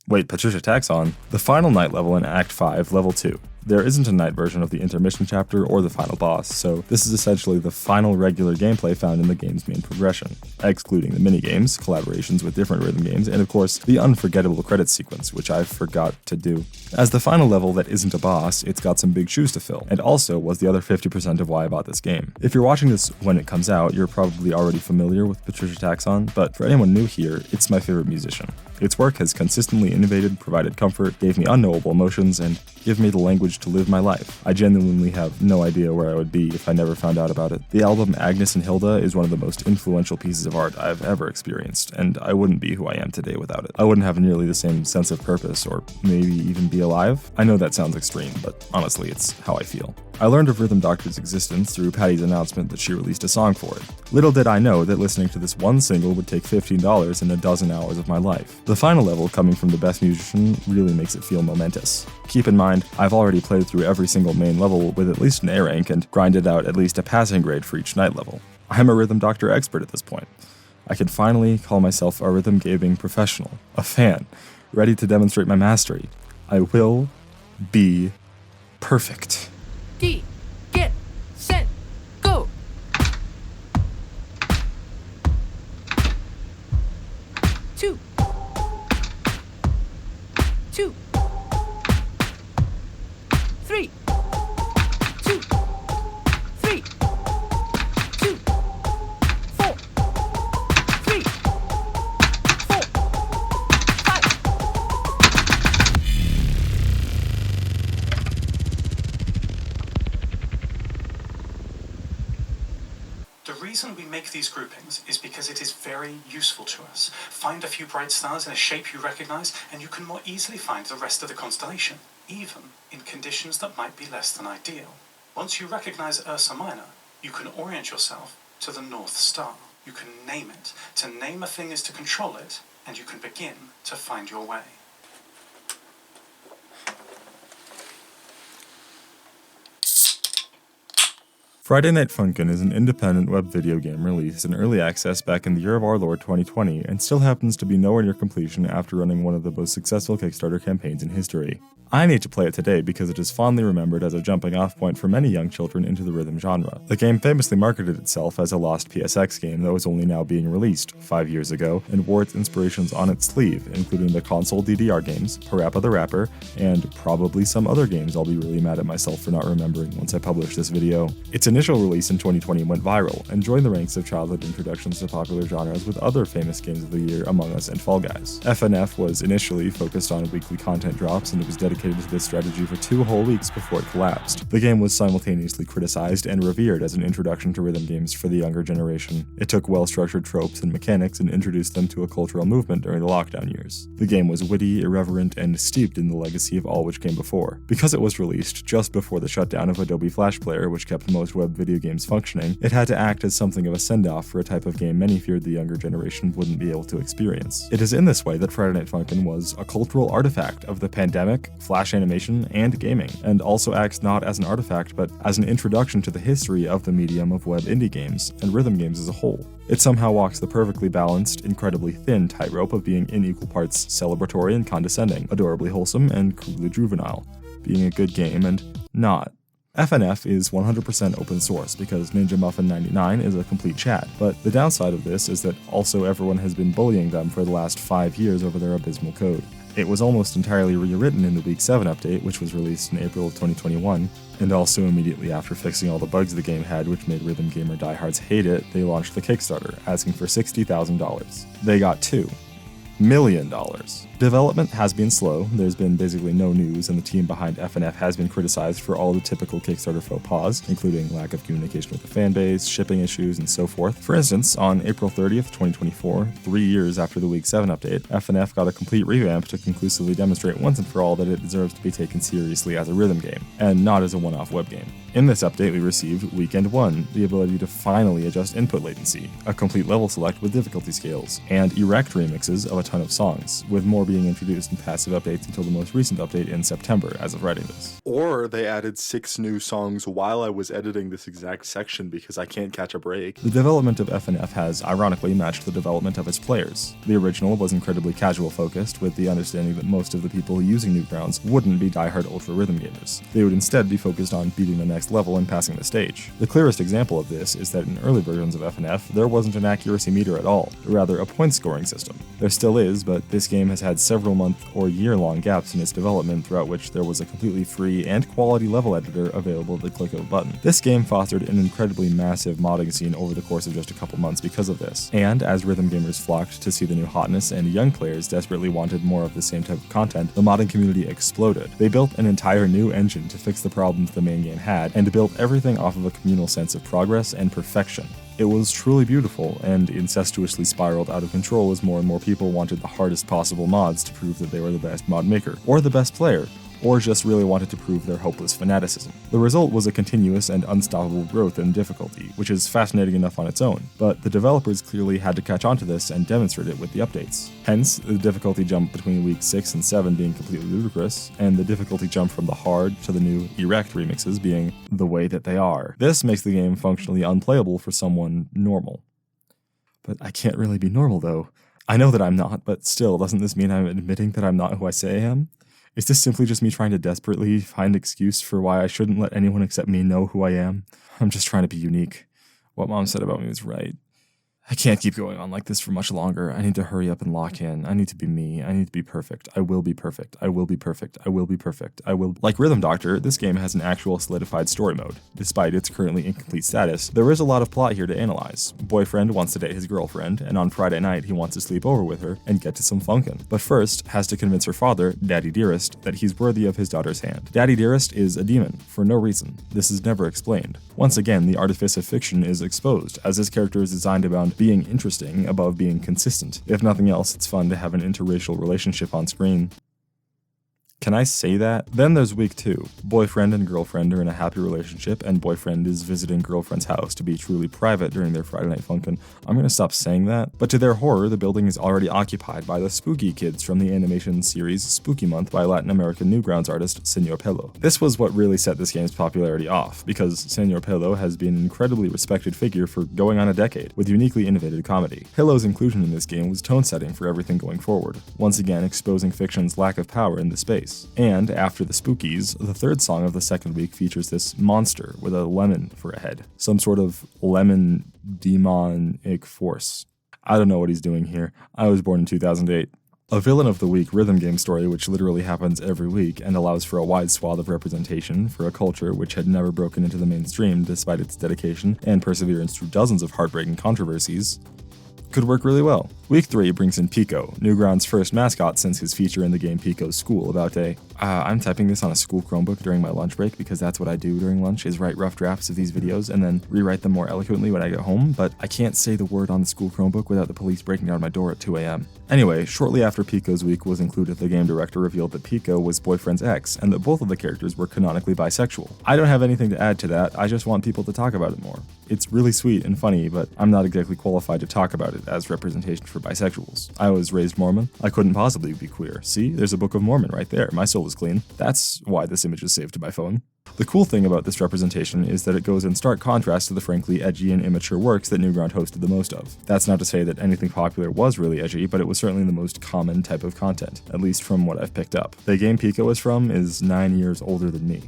Wait, Patricia Taxon? The final night level in Act 5, Level 2. There isn't a night version of the Intermission chapter or the final boss, so this is essentially the final regular gameplay found in the game's main progression, excluding the minigames, collaborations with different rhythm games, and of course, the unforgettable credits sequence, which I forgot to do. As the final level that isn't a boss, it's got some big shoes to fill, and also was the other 50% of why I bought this game. If you're watching this when it comes out, you're probably already familiar with Patricia Taxon, but for anyone new here, it's my favorite musician. Its work has consistently innovated, provided comfort, gave me unknowable emotions, and given me the language to live my life. I genuinely have no idea where I would be if I never found out about it. The album Agnes and Hilda is one of the most influential pieces of art I've ever experienced, and I wouldn't be who I am today without it. I wouldn't have nearly the same sense of purpose, or maybe even be alive. I know that sounds extreme, but honestly, it's how I feel. I learned of Rhythm Doctor's existence through Patty's announcement that she released a song for it. Little did I know that listening to this one single would take $15 and a dozen hours of my life. The final level, coming from the best musician, really makes it feel momentous. Keep in mind, I've already played through every single main level with at least an A rank and grinded out at least a passing grade for each night level. I'm a Rhythm Doctor expert at this point. I can finally call myself a rhythm gaming professional, a fan, ready to demonstrate my mastery. I will be perfect. D, get, set, go! 2, 2, 3, 2, 3, 2, 4, 3, 4, 5. The reason we make these groupings is because it is very useful to us. Find a few bright stars in a shape you recognize, and you can more easily find the rest of the constellation, even in conditions that might be less than ideal. Once you recognize Ursa Minor, you can orient yourself to the North Star. You can name it. To name a thing is to control it, and you can begin to find your way. Friday Night Funkin' is an independent web video game released in early access back in the year of our Lord 2020 and still happens to be nowhere near completion after running one of the most successful Kickstarter campaigns in history. I need to play it today because it is fondly remembered as a jumping off point for many young children into the rhythm genre. The game famously marketed itself as a lost PSX game that was only now being released 5 years ago and wore its inspirations on its sleeve, including the console DDR games, Parappa the Rapper, and probably some other games I'll be really mad at myself for not remembering once I publish this video. Its initial release in 2020 went viral and joined the ranks of childhood introductions to popular genres with other famous games of the year Among Us and Fall Guys. FNF was initially focused on weekly content drops, and it was dedicated to this strategy for 2 whole weeks before it collapsed. The game was simultaneously criticized and revered as an introduction to rhythm games for the younger generation. It took well-structured tropes and mechanics and introduced them to a cultural movement during the lockdown years. The game was witty, irreverent, and steeped in the legacy of all which came before. Because it was released just before the shutdown of Adobe Flash Player, which kept most web video games functioning, it had to act as something of a send-off for a type of game many feared the younger generation wouldn't be able to experience. It is in this way that Friday Night Funkin' was a cultural artifact of the pandemic, Flash animation, and gaming, and also acts not as an artifact but as an introduction to the history of the medium of web indie games and rhythm games as a whole. It somehow walks the perfectly balanced, incredibly thin tightrope of being in equal parts celebratory and condescending, adorably wholesome and crudely juvenile, being a good game and not. FNF is 100% open source because Ninja Muffin 99 is a complete chat, but the downside of this is that also everyone has been bullying them for the last 5 years over their abysmal code. It was almost entirely rewritten in the Week 7 update, which was released in April of 2021, and also immediately after fixing all the bugs the game had which made rhythm gamer diehards hate it, they launched the Kickstarter, asking for $60,000. They got $2 million. Development has been slow, there's been basically no news, and the team behind FNF has been criticized for all the typical Kickstarter faux pas, including lack of communication with the fanbase, shipping issues, and so forth. For instance, on April 30th, 2024, 3 years after the Week 7 update, FNF got a complete revamp to conclusively demonstrate once and for all that it deserves to be taken seriously as a rhythm game, and not as a one-off web game. In this update, we received Weekend 1, the ability to finally adjust input latency, a complete level select with difficulty scales, and erect remixes of a ton of songs, with more being introduced in passive updates until the most recent update in September as of writing this. Or they added 6 new songs while I was editing this exact section because I can't catch a break. The development of FNF has ironically matched the development of its players. The original was incredibly casual focused, with the understanding that most of the people using Newgrounds wouldn't be diehard ultra rhythm gamers. They would instead be focused on beating the next level and passing the stage. The clearest example of this is that in early versions of FNF, there wasn't an accuracy meter at all, but rather a point scoring system. There still is, but this game has had several month or year-long gaps in its development throughout which there was a completely free and quality level editor available at the click of a button. This game fostered an incredibly massive modding scene over the course of just a couple months because of this, and as rhythm gamers flocked to see the new hotness and young players desperately wanted more of the same type of content, the modding community exploded. They built an entire new engine to fix the problems the main game had, and built everything off of a communal sense of progress and perfection. It was truly beautiful, and incestuously spiraled out of control as more and more people wanted the hardest possible mods to prove that they were the best mod maker, or the best player, or just really wanted to prove their hopeless fanaticism. The result was a continuous and unstoppable growth in difficulty, which is fascinating enough on its own, but the developers clearly had to catch on to this and demonstrate it with the updates. Hence, the difficulty jump between week 6 and 7 being completely ludicrous, and the difficulty jump from the hard to the new erect remixes being the way that they are. This makes the game functionally unplayable for someone normal. But I can't really be normal though. I know that I'm not, but still, doesn't this mean I'm admitting that I'm not who I say I am? Is this simply just me trying to desperately find an excuse for why I shouldn't let anyone except me know who I am? I'm just trying to be unique. What Mom said about me was right. I can't keep going on like this for much longer. I need to hurry up and lock in. I need to be me. I need to be perfect. I will be perfect. I will be perfect. I will be perfect. I will. Like Rhythm Doctor, this game has an actual solidified story mode. Despite its currently incomplete status, there is a lot of plot here to analyze. Boyfriend wants to date his girlfriend, and on Friday night he wants to sleep over with her and get to some funkin'. But first, has to convince her father, Daddy Dearest, that he's worthy of his daughter's hand. Daddy Dearest is a demon, for no reason. This is never explained. Once again, the artifice of fiction is exposed, as this character is designed around being interesting above being consistent. If nothing else, it's fun to have an interracial relationship on screen. Can I say that? Then there's week 2. Boyfriend and girlfriend are in a happy relationship, and boyfriend is visiting girlfriend's house to be truly private during their Friday Night Funkin'. I'm gonna stop saying that. But to their horror, the building is already occupied by the spooky kids from the animation series Spooky Month by Latin American Newgrounds artist Senor Pelo. This was what really set this game's popularity off, because Senor Pelo has been an incredibly respected figure for going on a decade, with uniquely innovative comedy. Pelo's inclusion in this game was tone setting for everything going forward, once again exposing fiction's lack of power in the space. And after the spookies, the third song of the second week features this monster with a lemon for a head. Some sort of lemon demonic force. I don't know what he's doing here. I was born in 2008. A villain of the week rhythm game story which literally happens every week and allows for a wide swath of representation for a culture which had never broken into the mainstream despite its dedication and perseverance through dozens of heartbreaking controversies, could work really well. Week 3 brings in Pico, Newgrounds' first mascot since his feature in the game Pico's School about I'm typing this on a school Chromebook during my lunch break because that's what I do during lunch is write rough drafts of these videos and then rewrite them more eloquently when I get home, but I can't say the word on the school Chromebook without the police breaking down my door at 2 a.m. Anyway, shortly after Pico's week was included, the game director revealed that Pico was boyfriend's ex and that both of the characters were canonically bisexual. I don't have anything to add to that, I just want people to talk about it more. It's really sweet and funny, but I'm not exactly qualified to talk about it as representation for bisexuals. I was raised Mormon. I couldn't possibly be queer. See, there's a Book of Mormon right there. My soul is clean. That's why this image is saved to my phone. The cool thing about this representation is that it goes in stark contrast to the frankly edgy and immature works that Newground hosted the most of. That's not to say that anything popular was really edgy, but it was certainly the most common type of content, at least from what I've picked up. The game Pico is from is 9 years older than me.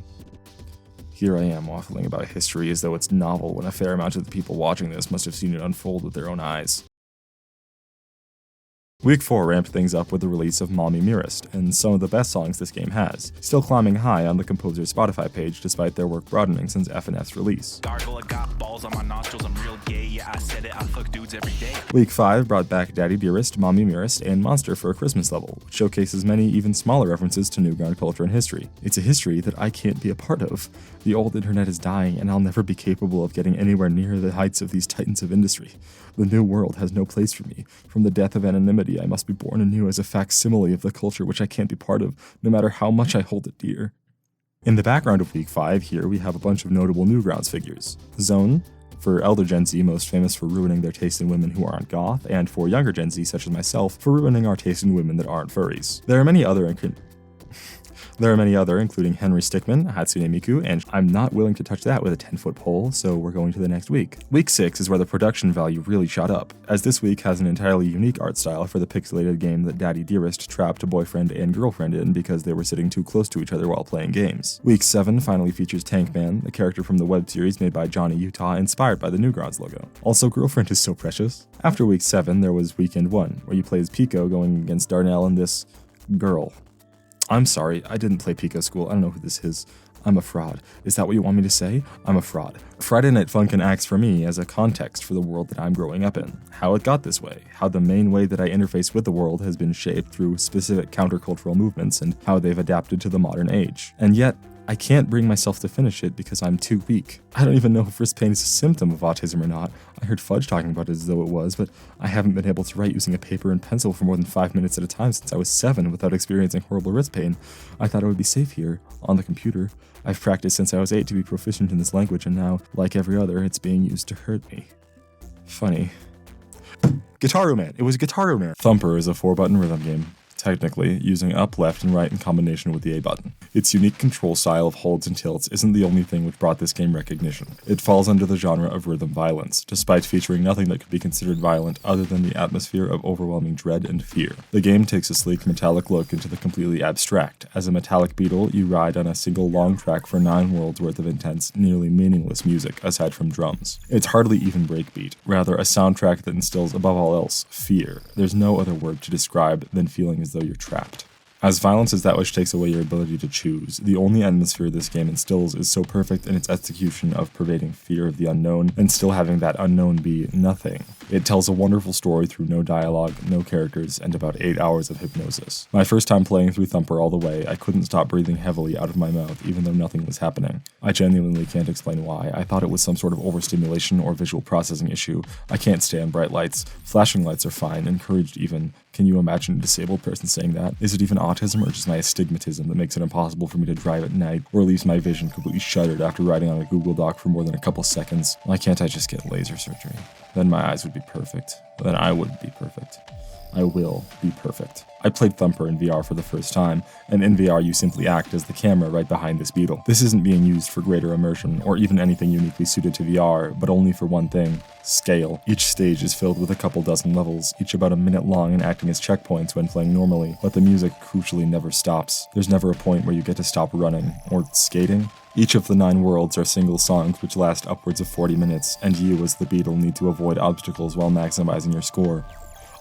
Here I am waffling about history as though it's novel when a fair amount of the people watching this must have seen it unfold with their own eyes. Week 4 ramped things up with the release of Mommy Mirrorist, and some of the best songs this game has, still climbing high on the composer's Spotify page despite their work broadening since FNF's release. Gargle, I got balls on my nostrils, I'm real gay, yeah I said it, I fuck dudes every day. Week 5 brought back Daddy Dearest, Mommy Mirrorist, and Monster for a Christmas level, which showcases many even smaller references to Newground culture and history. It's a history that I can't be a part of. The old internet is dying, and I'll never be capable of getting anywhere near the heights of these titans of industry. The new world has no place for me. From the death of anonymity, I must be born anew as a facsimile of the culture which I can't be part of, no matter how much I hold it dear. In the background of Week 5, here we have a bunch of notable Newgrounds figures. Zone, for elder Gen Z, most famous for ruining their taste in women who aren't goth, and for younger Gen Z, such as myself, for ruining our taste in women that aren't furries. There are many other, including Henry Stickmin, Hatsune Miku, and I'm not willing to touch that with a 10-foot pole, so we're going to the next week. Week 6 is where the production value really shot up, as this week has an entirely unique art style for the pixelated game that Daddy Dearest trapped a boyfriend and girlfriend in because they were sitting too close to each other while playing games. Week 7 finally features Tankman, the character from the web series made by Johnny Utah, inspired by the Newgrounds logo. Also, Girlfriend is so precious. After Week 7, there was Weekend 1, where you play as Pico going against Darnell and this girl. I'm sorry, I didn't play Pico School, I don't know who this is. I'm a fraud. Is that what you want me to say? I'm a fraud. Friday Night Funkin' acts for me as a context for the world that I'm growing up in. How it got this way, how the main way that I interface with the world has been shaped through specific countercultural movements and how they've adapted to the modern age. And yet, I can't bring myself to finish it because I'm too weak. I don't even know if wrist pain is a symptom of autism or not. I heard Fudge talking about it as though it was, but I haven't been able to write using a paper and pencil for more than 5 minutes at a time since I was 7 without experiencing horrible wrist pain. I thought I would be safe here, on the computer. I've practiced since I was 8 to be proficient in this language, and now, like every other, it's being used to hurt me. Funny. Guitaru Man! It was Guitaru Man! Thumper is a 4-button rhythm game. Technically, using up, left, and right in combination with the A button. Its unique control style of holds and tilts isn't the only thing which brought this game recognition. It falls under the genre of rhythm violence, despite featuring nothing that could be considered violent other than the atmosphere of overwhelming dread and fear. The game takes a sleek metallic look into the completely abstract. As a metallic beetle, you ride on a single long track for 9 worlds worth of intense, nearly meaningless music, aside from drums. It's hardly even breakbeat, rather a soundtrack that instills above all else, fear. There's no other word to describe than feeling as though you're trapped. As violence is that which takes away your ability to choose, the only atmosphere this game instills is so perfect in its execution of pervading fear of the unknown and still having that unknown be nothing. It tells a wonderful story through no dialogue, no characters, and about 8 hours of hypnosis. My first time playing through Thumper all the way, I couldn't stop breathing heavily out of my mouth even though nothing was happening. I genuinely can't explain why. I thought it was some sort of overstimulation or visual processing issue. I can't stand bright lights. Flashing lights are fine, encouraged even. Can you imagine a disabled person saying that? Is it even autism or just my astigmatism that makes it impossible for me to drive at night, or leaves my vision completely shuttered after writing on a Google Doc for more than a couple seconds? Why can't I just get laser surgery? Then my eyes would be perfect. Then I would be perfect. I will be perfect. I played Thumper in VR for the first time, and in VR you simply act as the camera right behind this beetle. This isn't being used for greater immersion, or even anything uniquely suited to VR, but only for one thing: scale. Each stage is filled with a couple dozen levels, each about a minute long and acting as checkpoints when playing normally, but the music crucially never stops. There's never a point where you get to stop running, or skating. Each of the 9 worlds are single songs which last upwards of 40 minutes, and you as the beetle need to avoid obstacles while maximizing your score.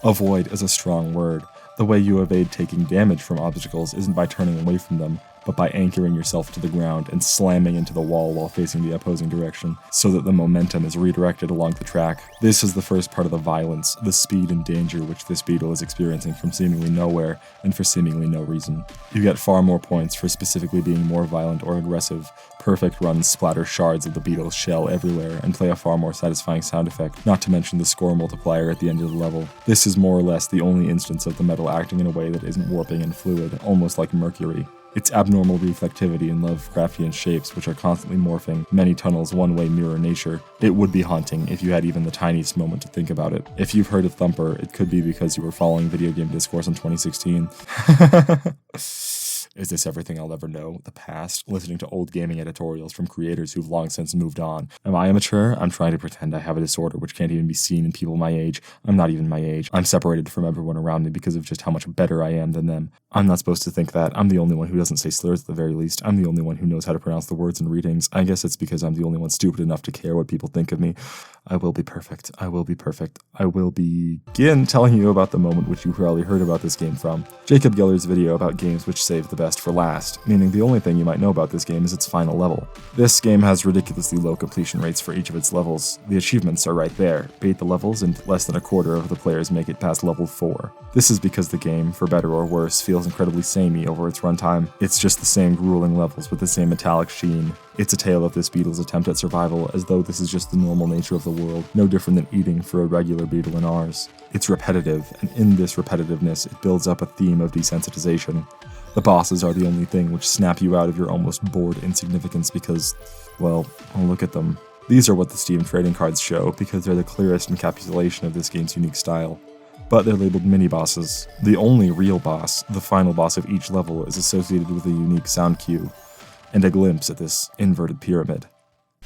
Avoid is a strong word. The way you evade taking damage from obstacles isn't by turning away from them, but by anchoring yourself to the ground and slamming into the wall while facing the opposing direction, so that the momentum is redirected along the track. This is the first part of the violence, the speed and danger which this beetle is experiencing from seemingly nowhere, and for seemingly no reason. You get far more points for specifically being more violent or aggressive. Perfect runs splatter shards of the beetle's shell everywhere, and play a far more satisfying sound effect, not to mention the score multiplier at the end of the level. This is more or less the only instance of the metal acting in a way that isn't warping and fluid, almost like mercury. Its abnormal reflectivity and Lovecraftian shapes, which are constantly morphing, many tunnels one-way mirror nature. It would be haunting if you had even the tiniest moment to think about it. If you've heard of Thumper, it could be because you were following video game discourse in 2016. Is this everything I'll ever know? The past? Listening to old gaming editorials from creators who've long since moved on. Am I immature? I'm trying to pretend I have a disorder which can't even be seen in people my age. I'm not even my age. I'm separated from everyone around me because of just how much better I am than them. I'm not supposed to think that. I'm the only one who doesn't say slurs at the very least. I'm the only one who knows how to pronounce the words in readings. I guess it's because I'm the only one stupid enough to care what people think of me. I will be perfect. I will be perfect. I will begin telling you about the moment which you probably heard about this game from. Jacob Geller's video about games which save the best for last, meaning the only thing you might know about this game is its final level. This game has ridiculously low completion rates for each of its levels. The achievements are right there. Beat the levels and less than a quarter of the players make it past level 4. This is because the game, for better or worse, feels incredibly samey over its runtime. It's just the same grueling levels with the same metallic sheen. It's a tale of this beetle's attempt at survival, as though this is just the normal nature of the world, no different than eating for a regular beetle in ours. It's repetitive, and in this repetitiveness, it builds up a theme of desensitization. The bosses are the only thing which snap you out of your almost bored insignificance because, well, look at them. These are what the Steam trading cards show, because they're the clearest encapsulation of this game's unique style. But they're labeled mini-bosses. The only real boss, the final boss of each level, is associated with a unique sound cue, and a glimpse at this inverted pyramid.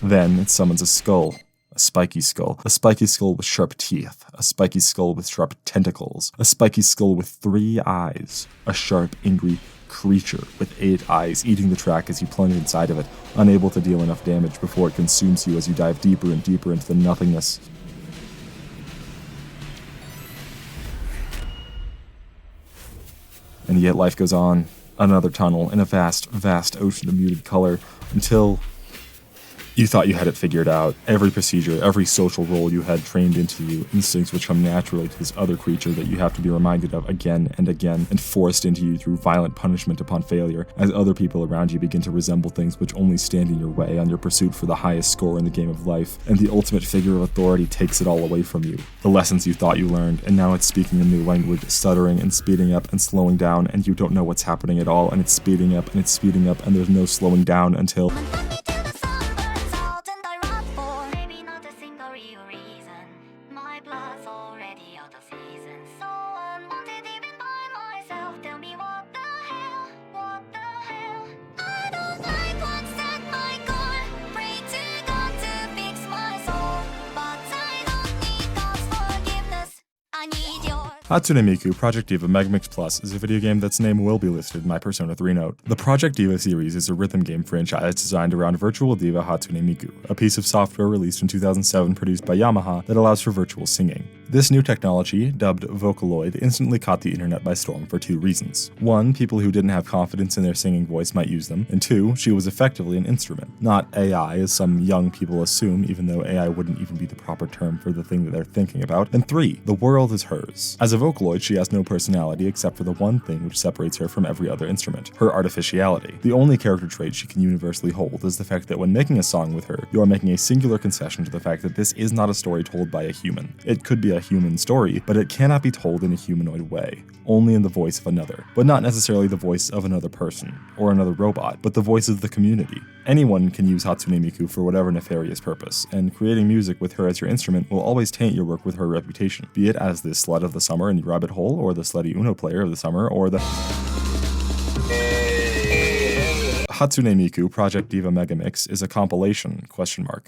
Then it summons a skull. A spiky skull with sharp teeth, a spiky skull with sharp tentacles, a spiky skull with 3 eyes, a sharp, angry creature with 8 eyes eating the track as you plunge inside of it, unable to deal enough damage before it consumes you as you dive deeper and deeper into the nothingness. And yet life goes on. Another tunnel in a vast, vast ocean of muted color, until you thought you had it figured out. Every procedure, every social role you had trained into you, instincts which come naturally to this other creature that you have to be reminded of again and again, and forced into you through violent punishment upon failure, as other people around you begin to resemble things which only stand in your way on your pursuit for the highest score in the game of life, and the ultimate figure of authority takes it all away from you. The lessons you thought you learned, and now it's speaking a new language, stuttering and speeding up and slowing down, and you don't know what's happening at all, and it's speeding up and it's speeding up, and there's no slowing down until... Hatsune Miku Project Diva Megamix Plus is a video game that's name will be listed in my Persona 3 note. The Project Diva series is a rhythm game franchise designed around virtual diva Hatsune Miku, a piece of software released in 2007 produced by Yamaha that allows for virtual singing. This new technology, dubbed Vocaloid, instantly caught the internet by storm for two reasons. One, people who didn't have confidence in their singing voice might use them, and two, she was effectively an instrument. Not AI, as some young people assume, even though AI wouldn't even be the proper term for the thing that they're thinking about. And three, the world is hers. As a Vocaloid, she has no personality except for the one thing which separates her from every other instrument, her artificiality. The only character trait she can universally hold is the fact that when making a song with her, you are making a singular concession to the fact that this is not a story told by a human. It could be a human story, but it cannot be told in a humanoid way, only in the voice of another. But not necessarily the voice of another person, or another robot, but the voice of the community. Anyone can use Hatsune Miku for whatever nefarious purpose, and creating music with her as your instrument will always taint your work with her reputation, be it as the slut of the summer in the rabbit hole, or the slutty Uno player of the summer, or the Hatsune Miku Project Diva Megamix is a compilation,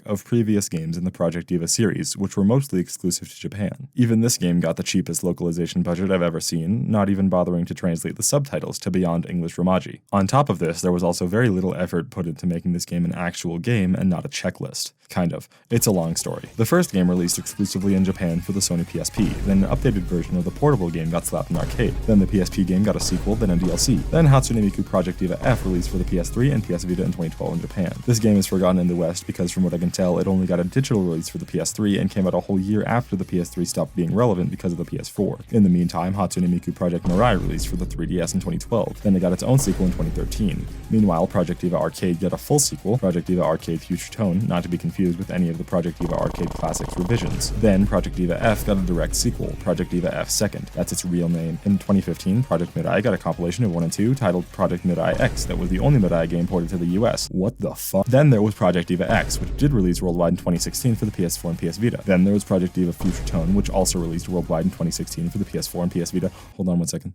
of previous games in the Project Diva series, which were mostly exclusive to Japan. Even this game got the cheapest localization budget I've ever seen, not even bothering to translate the subtitles to beyond English Romaji. On top of this, there was also very little effort put into making this game an actual game and not a checklist. Kind of. It's a long story. The first game released exclusively in Japan for the Sony PSP, then an updated version of the portable game got slapped in arcade, then the PSP game got a sequel, then a DLC, then Hatsune Miku Project Diva F released for the PS3 and PS Vita in 2012 in Japan. This game is forgotten in the West because from what I can tell, it only got a digital release for the PS3 and came out a whole year after the PS3 stopped being relevant because of the PS4. In the meantime, Hatsune Miku Project Mirai released for the 3DS in 2012, then it got its own sequel in 2013. Meanwhile, Project Diva Arcade got a full sequel, Project Diva Arcade Future Tone, not to be confused with any of the Project Diva Arcade Classics revisions. Then Project Diva F got a direct sequel, Project Diva F Second. That's its real name. In 2015, Project Mirai got a compilation of 1 and 2 titled Project Mirai X that was the only Mirai game ported to the US. What the fuck? Then there was Project Diva X, which did release worldwide in 2016 for the PS4 and PS Vita. Then there was Project Diva Future Tone, which also released worldwide in 2016 for the PS4 and PS Vita. Hold on one second.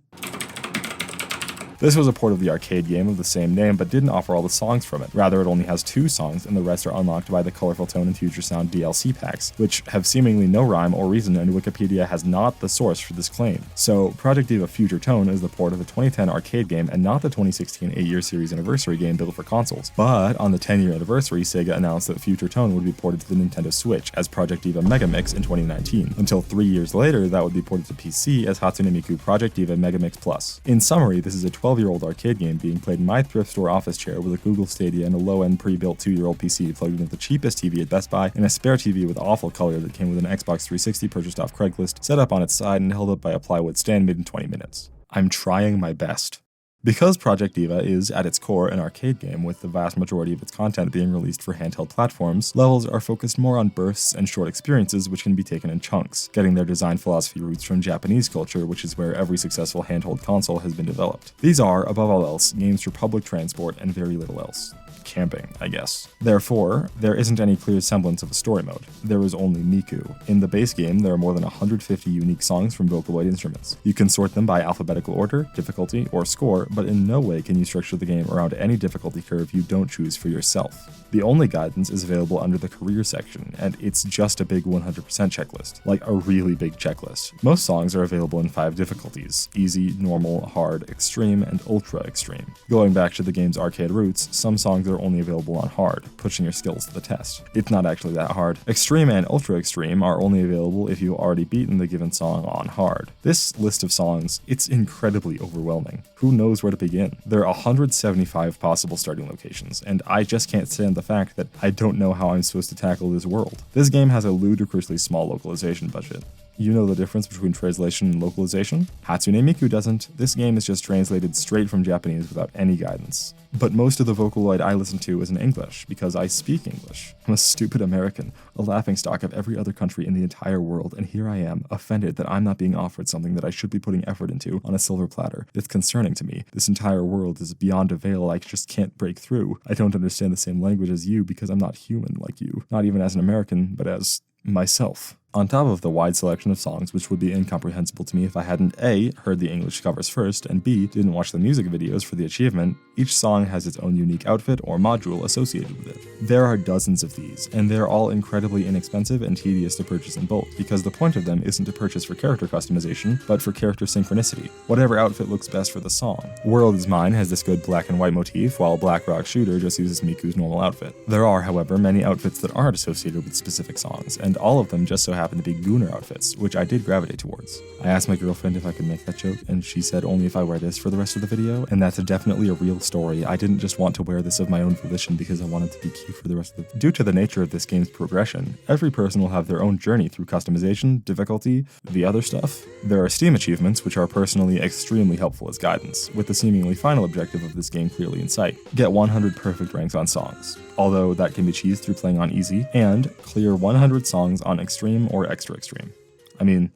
This was a port of the arcade game of the same name, but didn't offer all the songs from it. Rather, it only has 2 songs, and the rest are unlocked by the Colorful Tone and Future Sound DLC packs, which have seemingly no rhyme or reason, and Wikipedia has not the source for this claim. So, Project Diva Future Tone is the port of the 2010 arcade game and not the 2016 8-year series anniversary game built for consoles. But on the 10-year anniversary, Sega announced that Future Tone would be ported to the Nintendo Switch as Project Diva Megamix in 2019. Until 3 years later, that would be ported to PC as Hatsune Miku Project Diva Megamix Plus. In summary, this is a 12-year-old arcade game being played in my thrift store office chair with a Google Stadia and a low-end pre-built 2-year-old PC plugged into the cheapest TV at Best Buy and a spare TV with awful color that came with an Xbox 360 purchased off Craigslist, set up on its side and held up by a plywood stand made in 20 minutes. I'm trying my best. Because Project Diva is, at its core, an arcade game with the vast majority of its content being released for handheld platforms, levels are focused more on bursts and short experiences which can be taken in chunks, getting their design philosophy roots from Japanese culture, which is where every successful handheld console has been developed. These are, above all else, games for public transport and very little else. Camping, I guess. Therefore, there isn't any clear semblance of a story mode. There is only Miku. In the base game, there are more than 150 unique songs from Vocaloid instruments. You can sort them by alphabetical order, difficulty, or score, but in no way can you structure the game around any difficulty curve you don't choose for yourself. The only guidance is available under the career section, and it's just a big 100% checklist, like a really big checklist. Most songs are available in 5 difficulties: easy, normal, hard, extreme, and ultra extreme. Going back to the game's arcade roots, some songs are only available on hard, pushing your skills to the test. It's not actually that hard. Extreme and ultra extreme are only available if you've already beaten the given song on hard. This list of songs, it's incredibly overwhelming. Who knows where to begin? There are 175 possible starting locations, and I just can't stand the fact that I don't know how I'm supposed to tackle this world. This game has a ludicrously small localization budget. You know the difference between translation and localization? Hatsune Miku doesn't. This game is just translated straight from Japanese without any guidance. But most of the Vocaloid I listen to is in English, because I speak English. I'm a stupid American, a laughingstock of every other country in the entire world, and here I am, offended that I'm not being offered something that I should be putting effort into on a silver platter. It's concerning to me. This entire world is beyond a veil I just can't break through. I don't understand the same language as you because I'm not human like you. Not even as an American, but as myself. On top of the wide selection of songs, which would be incomprehensible to me if I hadn't A, heard the English covers first, and B, didn't watch the music videos for the achievement, each song has its own unique outfit or module associated with it. There are dozens of these, and they're all incredibly inexpensive and tedious to purchase in bulk, because the point of them isn't to purchase for character customization, but for character synchronicity. Whatever outfit looks best for the song. World Is Mine has this good black and white motif, while Black Rock Shooter just uses Miku's normal outfit. There are, however, many outfits that aren't associated with specific songs, and all of them just so happen happen to be Gooner outfits, which I did gravitate towards. I asked my girlfriend if I could make that joke, and she said only if I wear this for the rest of the video, and that's definitely a real story. I didn't just want to wear this of my own volition because I wanted to be cute for the rest of the— Due to the nature of this game's progression, every person will have their own journey through customization, difficulty, the other stuff. There are Steam achievements, which are personally extremely helpful as guidance, with the seemingly final objective of this game clearly in sight: get 100 perfect ranks on songs, although that can be cheesed through playing on easy, and clear 100 songs on extreme or extra extreme. I mean,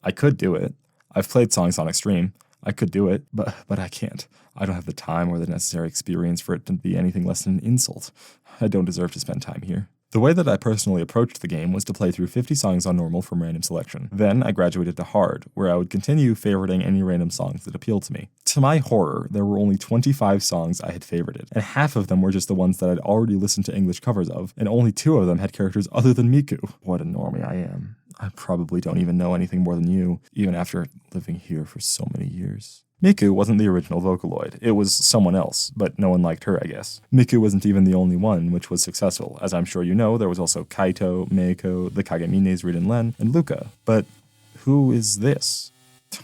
I could do it. I've played songs on extreme. I could do it, but I can't. I don't have the time or the necessary experience for it to be anything less than an insult. I don't deserve to spend time here. The way that I personally approached the game was to play through 50 songs on normal from random selection. Then I graduated to hard, where I would continue favoriting any random songs that appealed to me. To my horror, there were only 25 songs I had favorited, and half of them were just the ones that I'd already listened to English covers of, and only 2 of them had characters other than Miku. What a normie I am. I probably don't even know anything more than you, even after living here for so many years. Miku wasn't the original Vocaloid. It was someone else, but no one liked her, I guess. Miku wasn't even the only one which was successful. As I'm sure you know, there was also Kaito, Meiko, the Kagemines, Rin Len, and Luca. But who is this?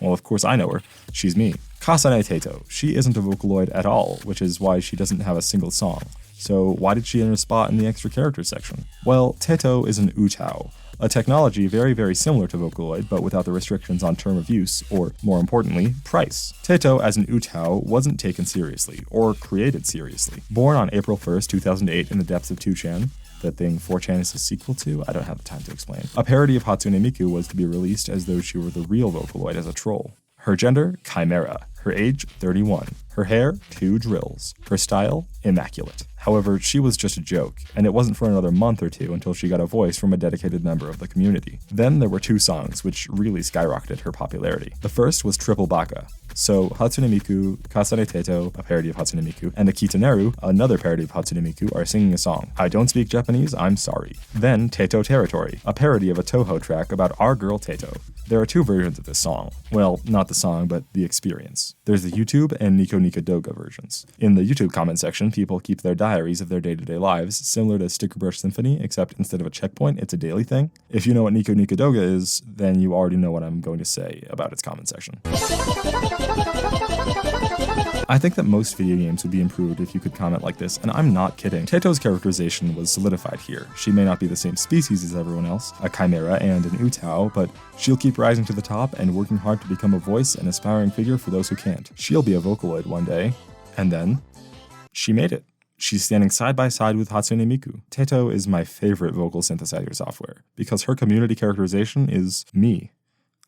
Well, of course I know her. She's me. Kasane Teito. She isn't a Vocaloid at all, which is why she doesn't have a single song. So why did she earn a spot in the extra characters section? Well, Teito is an Utao, a technology very, very similar to Vocaloid, but without the restrictions on term of use, or, more importantly, price. Teito as an Utao wasn't taken seriously, or created seriously. Born on April 1st, 2008 in the depths of 2chan, the thing 4chan is a sequel to, I don't have the time to explain. A parody of Hatsune Miku was to be released as though she were the real Vocaloid as a troll. Her gender, Chimera. Her age, 31. Her hair, 2 drills. Her style, immaculate. However, she was just a joke, and it wasn't for another month or 2 until she got a voice from a dedicated member of the community. Then there were 2 songs which really skyrocketed her popularity. The first was Triple Baka. So Hatsune Miku, Kasane Teito, a parody of Hatsune Miku, and Akita Neru, another parody of Hatsune Miku, are singing a song. I don't speak Japanese, I'm sorry. Then Teito Territory, a parody of a Toho track about our girl Teito. There are 2 versions of this song. Well, not the song, but the experience. There's the YouTube and Nico Nico Doga versions. In the YouTube comment section, people keep their diaries of their day-to-day lives, similar to Sticker Brush Symphony, except instead of a checkpoint, it's a daily thing. If you know what Nico Nico Doga is, then you already know what I'm going to say about its comment section. I think that most video games would be improved if you could comment like this, and I'm not kidding. Teito's characterization was solidified here. She may not be the same species as everyone else, a chimera and an Utao, but she'll keep rising to the top and working hard to become a voice and aspiring figure for those who can't. She'll be a Vocaloid one day, and then she made it. She's standing side by side with Hatsune Miku. Teito is my favorite vocal synthesizer software, because her community characterization is me.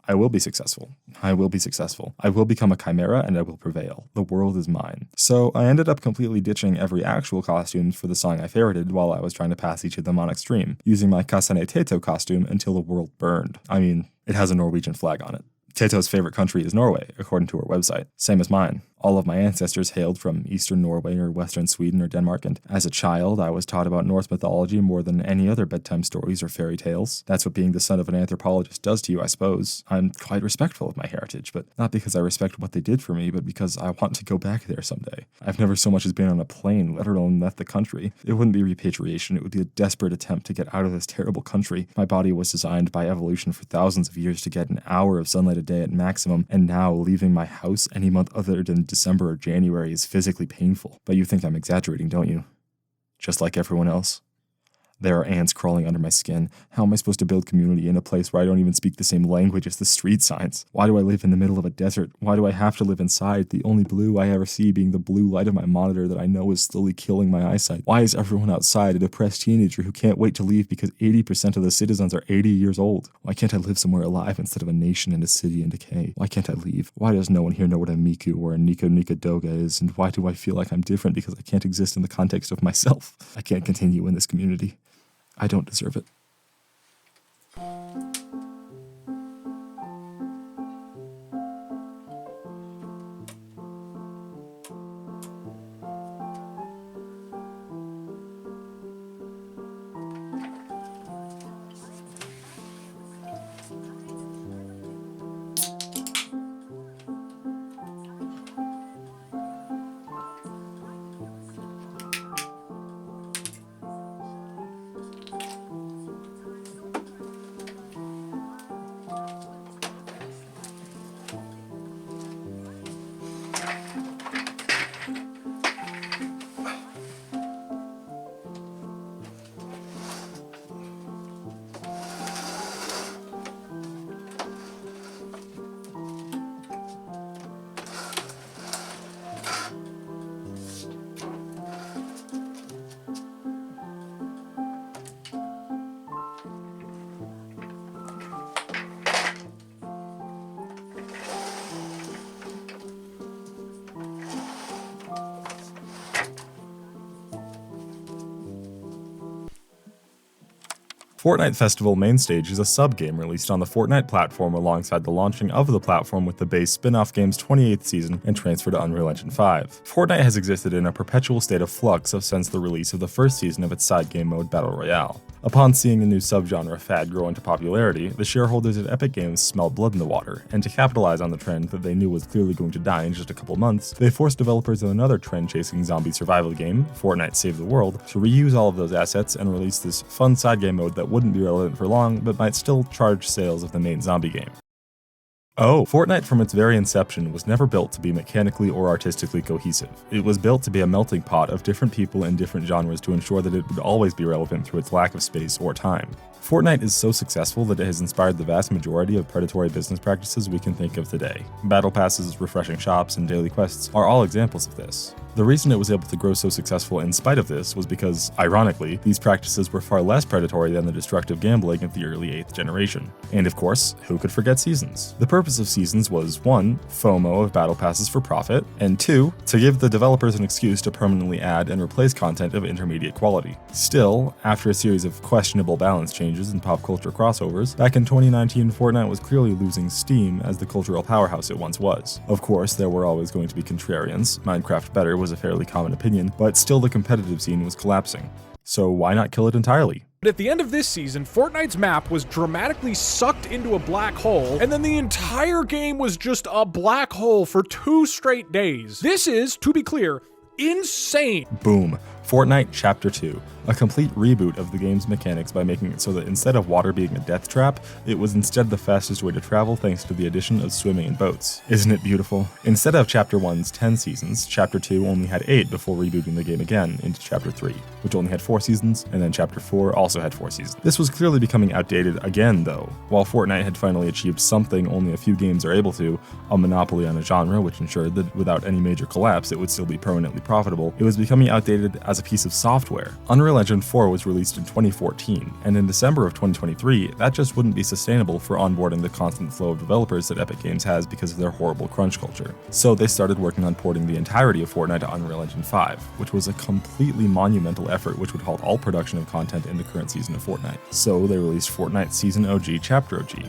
I will be successful. I will be successful. I will become a chimera and I will prevail. The world is mine. So I ended up completely ditching every actual costume for the song I favorited while I was trying to pass each of them on extreme, using my Kasane Teito costume until the world burned. I mean, it has a Norwegian flag on it. Teito's favorite country is Norway, according to her website. Same as mine. All of my ancestors hailed from eastern Norway or western Sweden or Denmark, and as a child, I was taught about Norse mythology more than any other bedtime stories or fairy tales. That's what being the son of an anthropologist does to you, I suppose. I'm quite respectful of my heritage, but not because I respect what they did for me, but because I want to go back there someday. I've never so much as been on a plane, let alone left the country. It wouldn't be repatriation, it would be a desperate attempt to get out of this terrible country. My body was designed by evolution for thousands of years to get an hour of sunlight a day at maximum, and now leaving my house any month other than December or January is physically painful. But you think I'm exaggerating, don't you? Just like everyone else. There are ants crawling under my skin. How am I supposed to build community in a place where I don't even speak the same language as the street signs? Why do I live in the middle of a desert? Why do I have to live inside, the only blue I ever see being the blue light of my monitor that I know is slowly killing my eyesight? Why is everyone outside a depressed teenager who can't wait to leave because 80% of the citizens are 80 years old? Why can't I live somewhere alive instead of a nation and a city in decay? Why can't I leave? Why does no one here know what a Miku or a Nico Nico Doga is? And why do I feel like I'm different because I can't exist in the context of myself? I can't continue in this community. I don't deserve it. Fortnite Festival Main Stage is a sub-game released on the Fortnite platform alongside the launching of the platform with the base spin-off game's 28th season and transfer to Unreal Engine 5. Fortnite has existed in a perpetual state of flux since the release of the first season of its side game mode Battle Royale. Upon seeing the new subgenre fad grow into popularity, the shareholders at Epic Games smelled blood in the water, and to capitalize on the trend that they knew was clearly going to die in just a couple months, they forced developers of another trend-chasing zombie survival game, Fortnite Save the World, to reuse all of those assets and release this fun side game mode that wouldn't be relevant for long, but might still charge sales of the main zombie game. Fortnite from its very inception was never built to be mechanically or artistically cohesive. It was built to be a melting pot of different people in different genres to ensure that it would always be relevant through its lack of space or time. Fortnite is so successful that it has inspired the vast majority of predatory business practices we can think of today. Battle passes, refreshing shops, and daily quests are all examples of this. The reason it was able to grow so successful in spite of this was because, ironically, these practices were far less predatory than the destructive gambling of the early 8th generation. And of course, who could forget seasons? The purpose of seasons was 1. FOMO of battle passes for profit, and 2. To give the developers an excuse to permanently add and replace content of intermediate quality. Still, after a series of questionable balance changes and pop culture crossovers, back in 2019 Fortnite was clearly losing steam as the cultural powerhouse it once was. Of course, there were always going to be contrarians. Minecraft better was a fairly common opinion, but still the competitive scene was collapsing. So why not kill it entirely? But at the end of this season, Fortnite's map was dramatically sucked into a black hole, and then the entire game was just a black hole for 2 straight days. This is, to be clear, insane. Boom. Fortnite Chapter 2, a complete reboot of the game's mechanics by making it so that instead of water being a death trap, it was instead the fastest way to travel thanks to the addition of swimming and boats. Isn't it beautiful? Instead of Chapter 1's 10 seasons, Chapter 2 only had 8 before rebooting the game again into Chapter 3, which only had 4 seasons, and then Chapter 4 also had 4 seasons. This was clearly becoming outdated again though. While Fortnite had finally achieved something only a few games are able to, a monopoly on a genre which ensured that without any major collapse it would still be permanently profitable, it was becoming outdated as a piece of software. Unreal Engine 4 was released in 2014, and in December of 2023, that just wouldn't be sustainable for onboarding the constant flow of developers that Epic Games has because of their horrible crunch culture. So they started working on porting the entirety of Fortnite to Unreal Engine 5, which was a completely monumental effort which would halt all production of content in the current season of Fortnite. So they released Fortnite Season OG Chapter OG.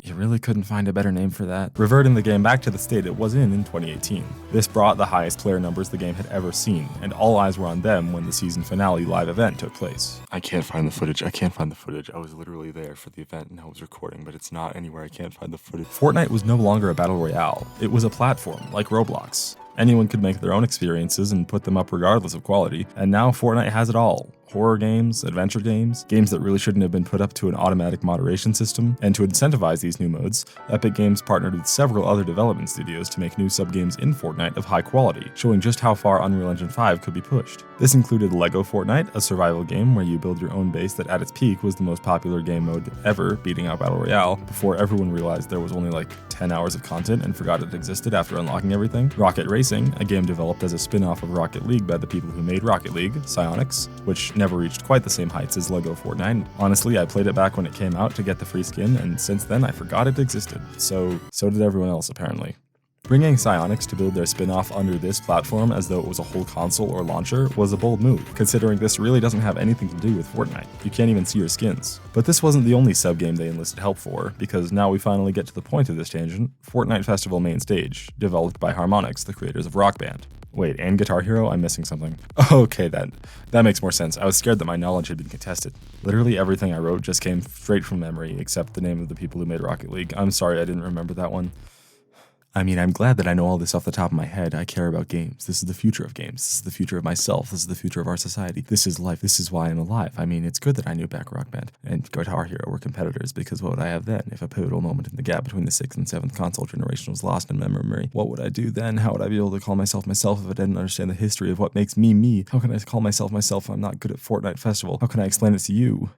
You really couldn't find a better name for that. Reverting the game back to the state it was in 2018. This brought the highest player numbers the game had ever seen, and all eyes were on them when the season finale live event took place. I can't find the footage. I was literally there for the event and I was recording, but it's not anywhere. I can't find the footage. Fortnite was no longer a battle royale. It was a platform, like Roblox. Anyone could make their own experiences and put them up regardless of quality, and now Fortnite has it all. Horror games, adventure games, games that really shouldn't have been put up to an automatic moderation system, and to incentivize these new modes, Epic Games partnered with several other development studios to make new subgames in Fortnite of high quality, showing just how far Unreal Engine 5 could be pushed. This included Lego Fortnite, a survival game where you build your own base that at its peak was the most popular game mode ever, beating out Battle Royale, before everyone realized there was only like 10 hours of content and forgot it existed after unlocking everything. Rocket Racing, a game developed as a spin-off of Rocket League by the people who made Rocket League, Psyonix, which never reached quite the same heights as Lego Fortnite. Honestly, I played it back when it came out to get the free skin, and since then I forgot it existed. So did everyone else apparently. Bringing Psyonix to build their spin-off under this platform as though it was a whole console or launcher was a bold move, considering this really doesn't have anything to do with Fortnite. You can't even see your skins. But this wasn't the only sub-game they enlisted help for, because now we finally get to the point of this tangent, Fortnite Festival Main Stage, developed by Harmonix, the creators of Rock Band. Wait, and Guitar Hero? I'm missing something. Okay, that makes more sense. I was scared that my knowledge had been contested. Literally everything I wrote just came straight from memory, except the name of the people who made Rocket League. I'm sorry I didn't remember that one. I mean, I'm glad that I know all this off the top of my head. I care about games. This is the future of games. This is the future of myself. This is the future of our society. This is life. This is why I'm alive. I mean, it's good that I knew back Rock Band and Guitar Hero were competitors, because what would I have then if a pivotal moment in the gap between the 6th and 7th console generation was lost in memory? What would I do then? How would I be able to call myself myself if I didn't understand the history of what makes me me? How can I call myself myself if I'm not good at Fortnite Festival? How can I explain it to you?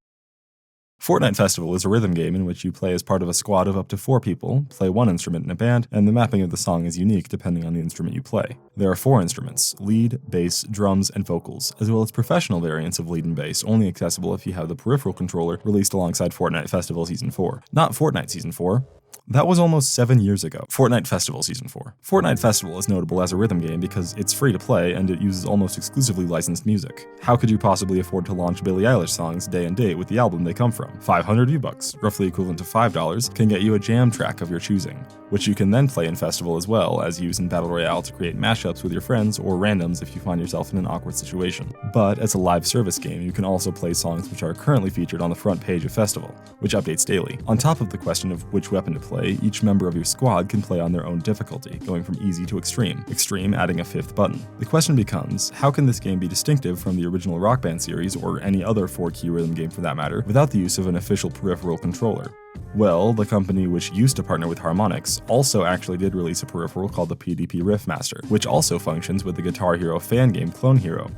Fortnite Festival is a rhythm game in which you play as part of a squad of up to 4 people, play one instrument in a band, and the mapping of the song is unique depending on the instrument you play. There are 4 instruments: lead, bass, drums, and vocals, as well as professional variants of lead and bass, only accessible if you have the peripheral controller released alongside Fortnite Festival Season 4. Not Fortnite Season 4. That was almost 7 years ago. Fortnite Festival Season 4. Fortnite Festival is notable as a rhythm game because it's free to play and it uses almost exclusively licensed music. How could you possibly afford to launch Billie Eilish songs day and date with the album they come from? 500 V-Bucks, roughly equivalent to $5, can get you a jam track of your choosing, which you can then play in Festival as well as use in Battle Royale to create mashups with your friends or randoms if you find yourself in an awkward situation. But as a live service game, you can also play songs which are currently featured on the front page of Festival, which updates daily. On top of the question of which weapon to play, each member of your squad can play on their own difficulty, going from easy to extreme, extreme adding a 5th button. The question becomes, how can this game be distinctive from the original Rock Band series, or any other 4-key rhythm game for that matter, without the use of an official peripheral controller? Well, the company which used to partner with Harmonix also actually did release a peripheral called the PDP Riffmaster, which also functions with the Guitar Hero fan game Clone Hero.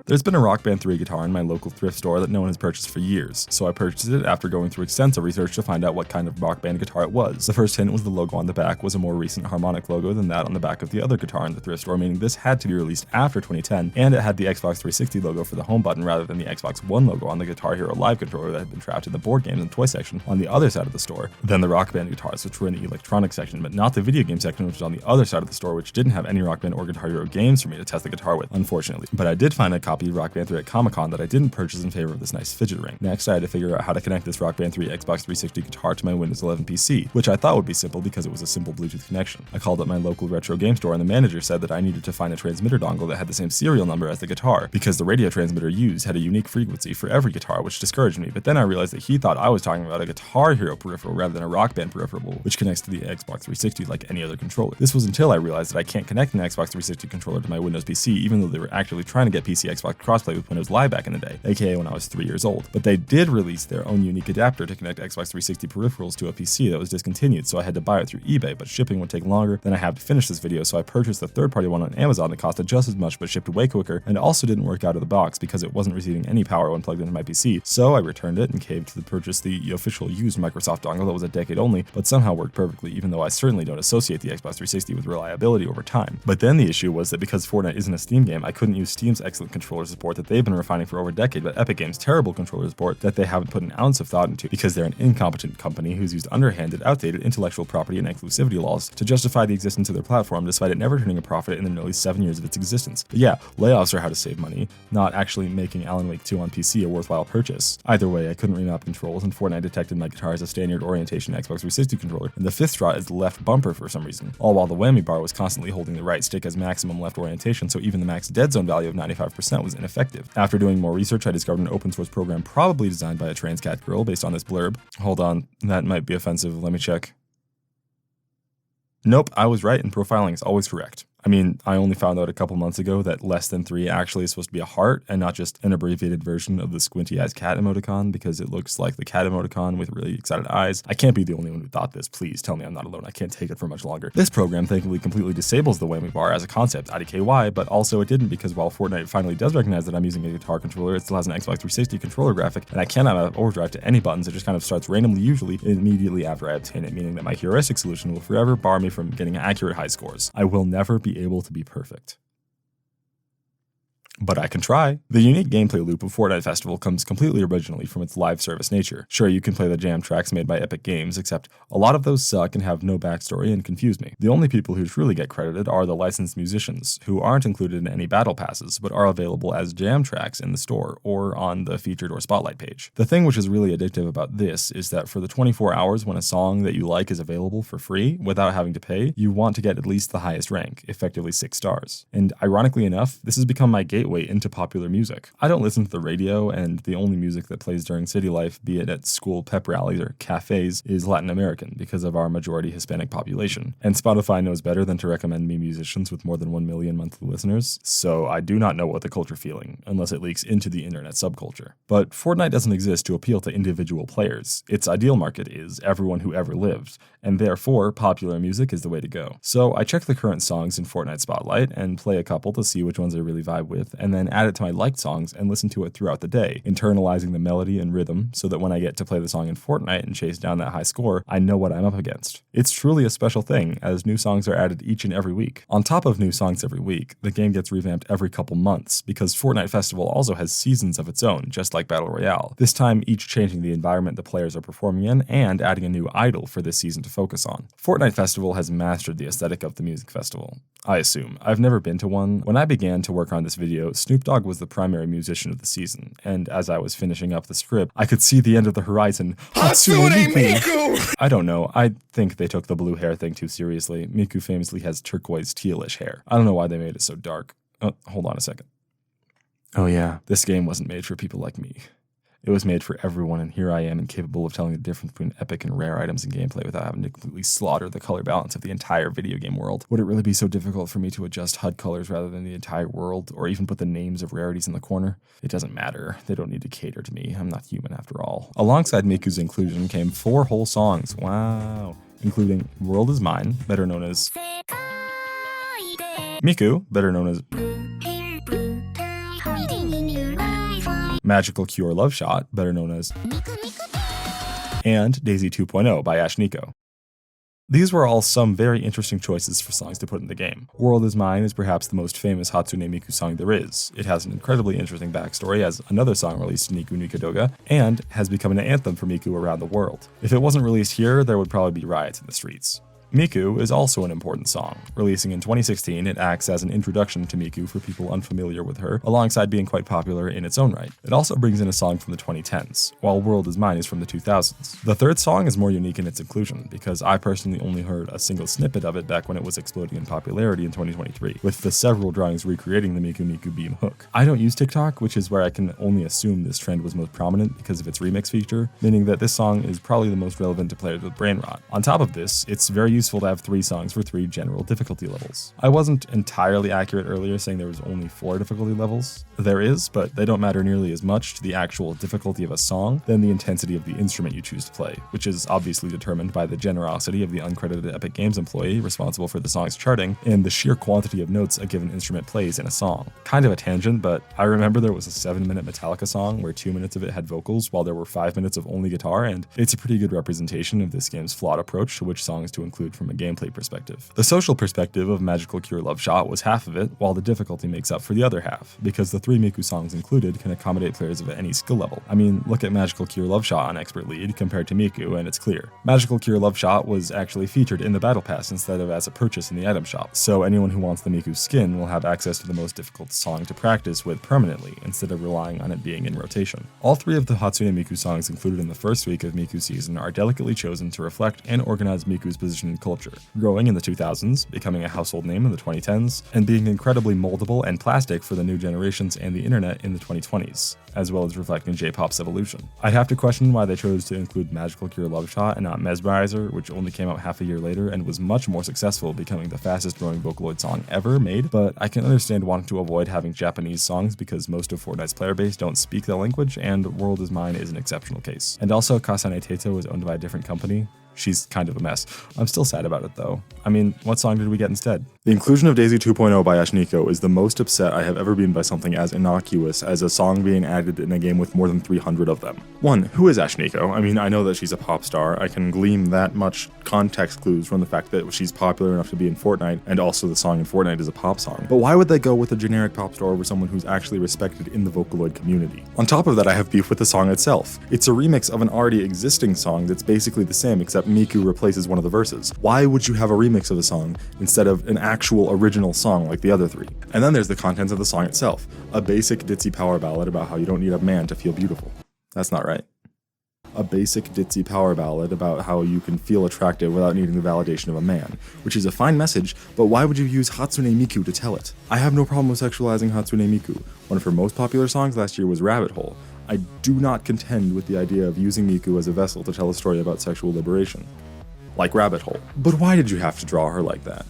There's been a Rock Band 3 guitar in my local thrift store that no one has purchased for years, so I purchased it after going through extensive research to find out what kind of Rock Band guitar it was. The first hint was the logo on the back was a more recent Harmonic logo than that on the back of the other guitar in the thrift store, meaning this had to be released after 2010, and it had the Xbox 360 logo for the home button rather than the Xbox One logo on the Guitar Hero Live controller that had been trapped in the board games and toy section on the other side of the store. Then the Rock Band guitars, which were in the electronic section, but not the video game section, which was on the other side of the store, which didn't have any Rock Band or Guitar Hero games for me to test the guitar with, unfortunately. But I did find a copy of Rock Band 3 at Comic-Con that I didn't purchase in favor of this nice fidget ring. Next, I had to figure out how to connect this Rock Band 3 Xbox 360 guitar to my Windows 11 PC, which I thought would be simple because it was a simple Bluetooth connection. I called up my local retro game store and the manager said that I needed to find a transmitter dongle that had the same serial number as the guitar, because the radio transmitter used had a unique frequency for every guitar, which discouraged me. But then I realized that he thought I was talking about a Guitar Hero peripheral rather than a Rock Band peripheral, which connects to the Xbox 360 like any other controller. This was until I realized that I can't connect an Xbox 360 controller to my Windows PC, even though they were actually trying to get PC Xbox crossplay with Windows Live back in the day, aka when I was 3 years old. But they did release their own unique adapter to connect Xbox 360 peripherals to a PC that was discontinued, so I had to buy it through eBay, but shipping would take longer than I have to finish this video, so I purchased the third-party one on Amazon that costed just as much but shipped way quicker, and also didn't work out of the box because it wasn't receiving any power when plugged into my PC, so I returned it and caved to purchase the official used Microsoft dongle that was a decade only, but somehow worked perfectly, even though I certainly don't associate the Xbox 360 with reliability over time. But then the issue was that because Fortnite isn't a Steam game, I couldn't use Steam's excellent controller support that they've been refining for over a decade, but Epic Games' terrible controller support that they haven't put an ounce of thought into because they're an incompetent company who's used underhanded, outdated intellectual property and exclusivity laws to justify the existence of their platform despite it never turning a profit in the nearly 7 years of its existence. But yeah, layoffs are how to save money, not actually making Alan Wake 2 on PC a worthwhile purchase. Either way, I couldn't remap controls and Fortnite detected my guitar as a standard orientation Xbox 360 controller, and the fifth straw is the left bumper for some reason, all while the whammy bar was constantly holding the right stick as maximum left orientation, so even the max dead zone value of 95% was ineffective. After doing more research, I discovered an open source program probably designed by a trans cat girl based on this blurb. Hold on, that might be offensive, let me check. Nope, I was right and profiling is always correct. I mean, I only found out a couple months ago that less than 3 actually is supposed to be a heart and not just an abbreviated version of the squinty-eyes cat emoticon because it looks like the cat emoticon with really excited eyes. I can't be the only one who thought this. Please tell me I'm not alone. I can't take it for much longer. This program thankfully completely disables the whammy bar as a concept, IDKY, but also it didn't because while Fortnite finally does recognize that I'm using a guitar controller, it still has an Xbox 360 controller graphic, and I cannot have overdrive to any buttons. It just kind of starts randomly, usually immediately after I obtain it, meaning that my heuristic solution will forever bar me from getting accurate high scores. I will never be able to be perfect. But I can try. The unique gameplay loop of Fortnite Festival comes completely originally from its live service nature. Sure, you can play the jam tracks made by Epic Games, except a lot of those suck and have no backstory and confuse me. The only people who truly get credited are the licensed musicians, who aren't included in any battle passes, but are available as jam tracks in the store or on the featured or spotlight page. The thing which is really addictive about this is that for the 24 hours when a song that you like is available for free without having to pay, you want to get at least the highest rank, effectively 6 stars. And ironically enough, this has become my gateway into popular music. I don't listen to the radio, and the only music that plays during city life, be it at school pep rallies or cafes, is Latin American because of our majority Hispanic population. And Spotify knows better than to recommend me musicians with more than 1 million monthly listeners, so I do not know what the culture feeling, unless it leaks into the internet subculture. But Fortnite doesn't exist to appeal to individual players. Its ideal market is everyone who ever lived, and therefore popular music is the way to go. So I check the current songs in Fortnite Spotlight and play a couple to see which ones I really vibe with, with, and then add it to my liked songs and listen to it throughout the day, internalizing the melody and rhythm so that when I get to play the song in Fortnite and chase down that high score, I know what I'm up against. It's truly a special thing, as new songs are added each and every week. On top of new songs every week, the game gets revamped every couple months, because Fortnite Festival also has seasons of its own, just like Battle Royale, this time each changing the environment the players are performing in and adding a new idol for this season to focus on. Fortnite Festival has mastered the aesthetic of the music festival. I assume. I've never been to one. When I began to work on this video, Snoop Dogg was the primary musician of the season, and as I was finishing up the script, I could see the end of the horizon. Hatsune Miku! I don't know, I think they took the blue hair thing too seriously. Miku famously has turquoise tealish hair. I don't know why they made it so dark. Oh, hold on a second. Oh yeah, this game wasn't made for people like me. It was made for everyone, and here I am incapable of telling the difference between epic and rare items in gameplay without having to completely slaughter the color balance of the entire video game world. Would it really be so difficult for me to adjust HUD colors rather than the entire world, or even put the names of rarities in the corner? It doesn't matter. They don't need to cater to me. I'm not human after all. Alongside Miku's inclusion came 4 whole songs. Wow. Including World Is Mine, better known as Miku, better known as Magical Cure Love Shot, better known as and Daisy 2.0 by Ashniko. These were all some very interesting choices for songs to put in the game. World Is Mine is perhaps the most famous Hatsune Miku song there is. It has an incredibly interesting backstory as another song released Niku Nikadoga, and has become an anthem for Miku around the world. If it wasn't released here, there would probably be riots in the streets. Miku is also an important song. Releasing in 2016, it acts as an introduction to Miku for people unfamiliar with her, alongside being quite popular in its own right. It also brings in a song from the 2010s, while World Is Mine is from the 2000s. The third song is more unique in its inclusion, because I personally only heard a single snippet of it back when it was exploding in popularity in 2023, with the several drawings recreating the Miku Miku Beam hook. I don't use TikTok, which is where I can only assume this trend was most prominent because of its remix feature, meaning that this song is probably the most relevant to players with brain rot. On top of this, it's very useful to have 3 songs for 3 general difficulty levels. I wasn't entirely accurate earlier saying there was only 4 difficulty levels. There is, but they don't matter nearly as much to the actual difficulty of a song than the intensity of the instrument you choose to play, which is obviously determined by the generosity of the uncredited Epic Games employee responsible for the song's charting and the sheer quantity of notes a given instrument plays in a song. Kind of a tangent, but I remember there was a 7-minute Metallica song where 2 minutes of it had vocals while there were 5 minutes of only guitar, and it's a pretty good representation of this game's flawed approach to which songs to include from a gameplay perspective. The social perspective of Magical Cure Love Shot was half of it, while the difficulty makes up for the other half, because the 3 Miku songs included can accommodate players of any skill level. I mean, look at Magical Cure Love Shot on Expert Lead compared to Miku, and it's clear. Magical Cure Love Shot was actually featured in the Battle Pass instead of as a purchase in the item shop, so anyone who wants the Miku skin will have access to the most difficult song to practice with permanently, instead of relying on it being in rotation. All 3 of the Hatsune Miku songs included in the first week of Miku season are delicately chosen to reflect and organize Miku's position in culture, growing in the 2000s, becoming a household name in the 2010s, and being incredibly moldable and plastic for the new generations and the internet in the 2020s, as well as reflecting J-pop's evolution. I'd have to question why they chose to include Magical Cure Love Shot and not Mesmerizer, which only came out half a year later and was much more successful, becoming the fastest growing Vocaloid song ever made, but I can understand wanting to avoid having Japanese songs because most of Fortnite's player base don't speak the language, and World Is Mine is an exceptional case. And also, Kasane Teito is owned by a different company. She's kind of a mess. I'm still sad about it though. I mean, what song did we get instead? The inclusion of Daisy 2.0 by Ashniko is the most upset I have ever been by something as innocuous as a song being added in a game with more than 300 of them. 1. Who is Ashniko? I mean, I know that she's a pop star. I can glean that much context clues from the fact that she's popular enough to be in Fortnite, and also the song in Fortnite is a pop song. But why would they go with a generic pop star over someone who's actually respected in the Vocaloid community? On top of that, I have beef with the song itself. It's a remix of an already existing song that's basically the same, except Miku replaces one of the verses. Why would you have a remix of a song instead of an actual original song like the other 3? And then there's the contents of the song itself. A basic ditzy power ballad about how you don't need a man to feel beautiful. That's not right. A basic ditzy power ballad about how you can feel attractive without needing the validation of a man, which is a fine message, but why would you use Hatsune Miku to tell it? I have no problem with sexualizing Hatsune Miku. One of her most popular songs last year was Rabbit Hole. I do not contend with the idea of using Miku as a vessel to tell a story about sexual liberation. Like Rabbit Hole. But why did you have to draw her like that?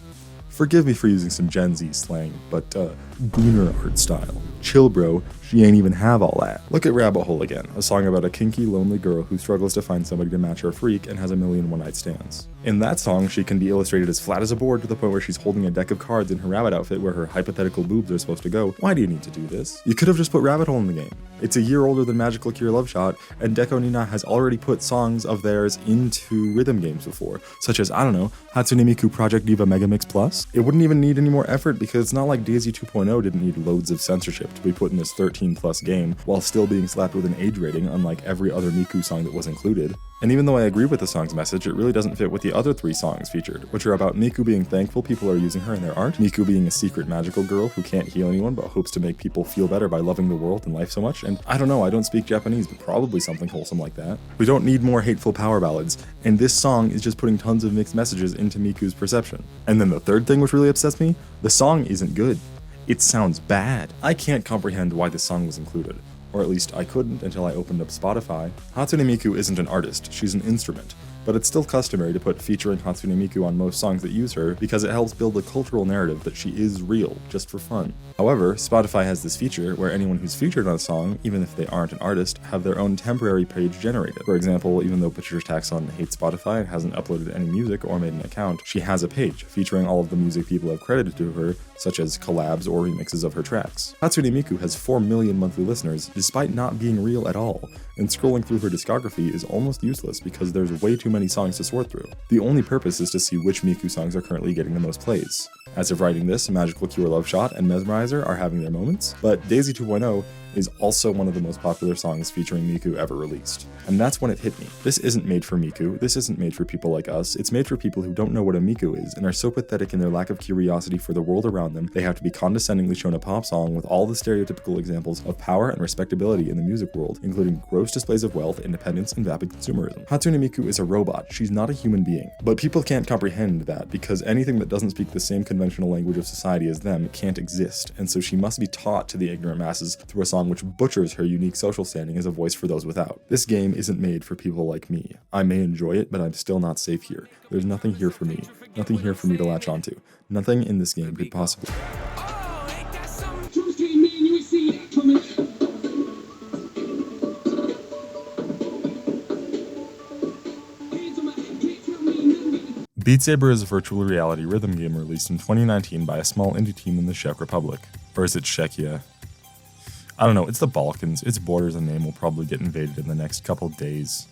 Forgive me for using some Gen Z slang, but Gooner art style. Chill, bro. She ain't even have all that. Look at Rabbit Hole again, a song about a kinky, lonely girl who struggles to find somebody to match her freak and has a million one-night stands. In that song, she can be illustrated as flat as a board to the point where she's holding a deck of cards in her rabbit outfit where her hypothetical boobs are supposed to go. Why do you need to do this? You could have just put Rabbit Hole in the game. It's a year older than Magical Cure Love Shot, and Deco Nina has already put songs of theirs into rhythm games before, such as, I don't know, Hatsune Miku Project Diva Megamix Plus. It wouldn't even need any more effort because it's not like Daisy 2.0 didn't need loads of censorship to be put in this 13+ game while still being slapped with an age rating, unlike every other Miku song that was included. And even though I agree with the song's message, it really doesn't fit with the other 3 songs featured, which are about Miku being thankful people are using her in their art, Miku being a secret magical girl who can't heal anyone but hopes to make people feel better by loving the world and life so much, and I don't know, I don't speak Japanese, but probably something wholesome like that. We don't need more hateful power ballads, and this song is just putting tons of mixed messages into Miku's perception. And then the third thing which really upsets me, the song isn't good. It sounds bad. I can't comprehend why this song was included. Or at least I couldn't until I opened up Spotify. Hatsune Miku isn't an artist, she's an instrument. But it's still customary to put featuring Hatsune Miku on most songs that use her because it helps build a cultural narrative that she is real, just for fun. However, Spotify has this feature where anyone who's featured on a song, even if they aren't an artist, have their own temporary page generated. For example, even though Patricia Taxon hates Spotify and hasn't uploaded any music or made an account, she has a page featuring all of the music people have credited to her, such as collabs or remixes of her tracks. Hatsune Miku has 4 million monthly listeners despite not being real at all, and scrolling through her discography is almost useless because there's way too many songs to sort through. The only purpose is to see which Miku songs are currently getting the most plays. As of writing this, Magical Cure Love Shot and Mesmerizer are having their moments, but Daisy 2.0 is also one of the most popular songs featuring Miku ever released. And that's when it hit me. This isn't made for Miku, this isn't made for people like us, it's made for people who don't know what a Miku is and are so pathetic in their lack of curiosity for the world around them, they have to be condescendingly shown a pop song with all the stereotypical examples of power and respectability in the music world, including gross displays of wealth, independence, and vapid consumerism. Hatsune Miku is a robot, she's not a human being. But people can't comprehend that because anything that doesn't speak the same conventional language of society as them can't exist, and so she must be taught to the ignorant masses through a song which butchers her unique social standing as a voice for those without. This game isn't made for people like me. I may enjoy it, but I'm still not safe here. There's nothing here for me. Nothing here for me to latch onto. Nothing in this game could possibly. Beat Saber is a virtual reality rhythm game released in 2019 by a small indie team in the Czech Republic. Or is it Czechia? I don't know, it's the Balkans. Its borders and name will probably get invaded in the next couple days.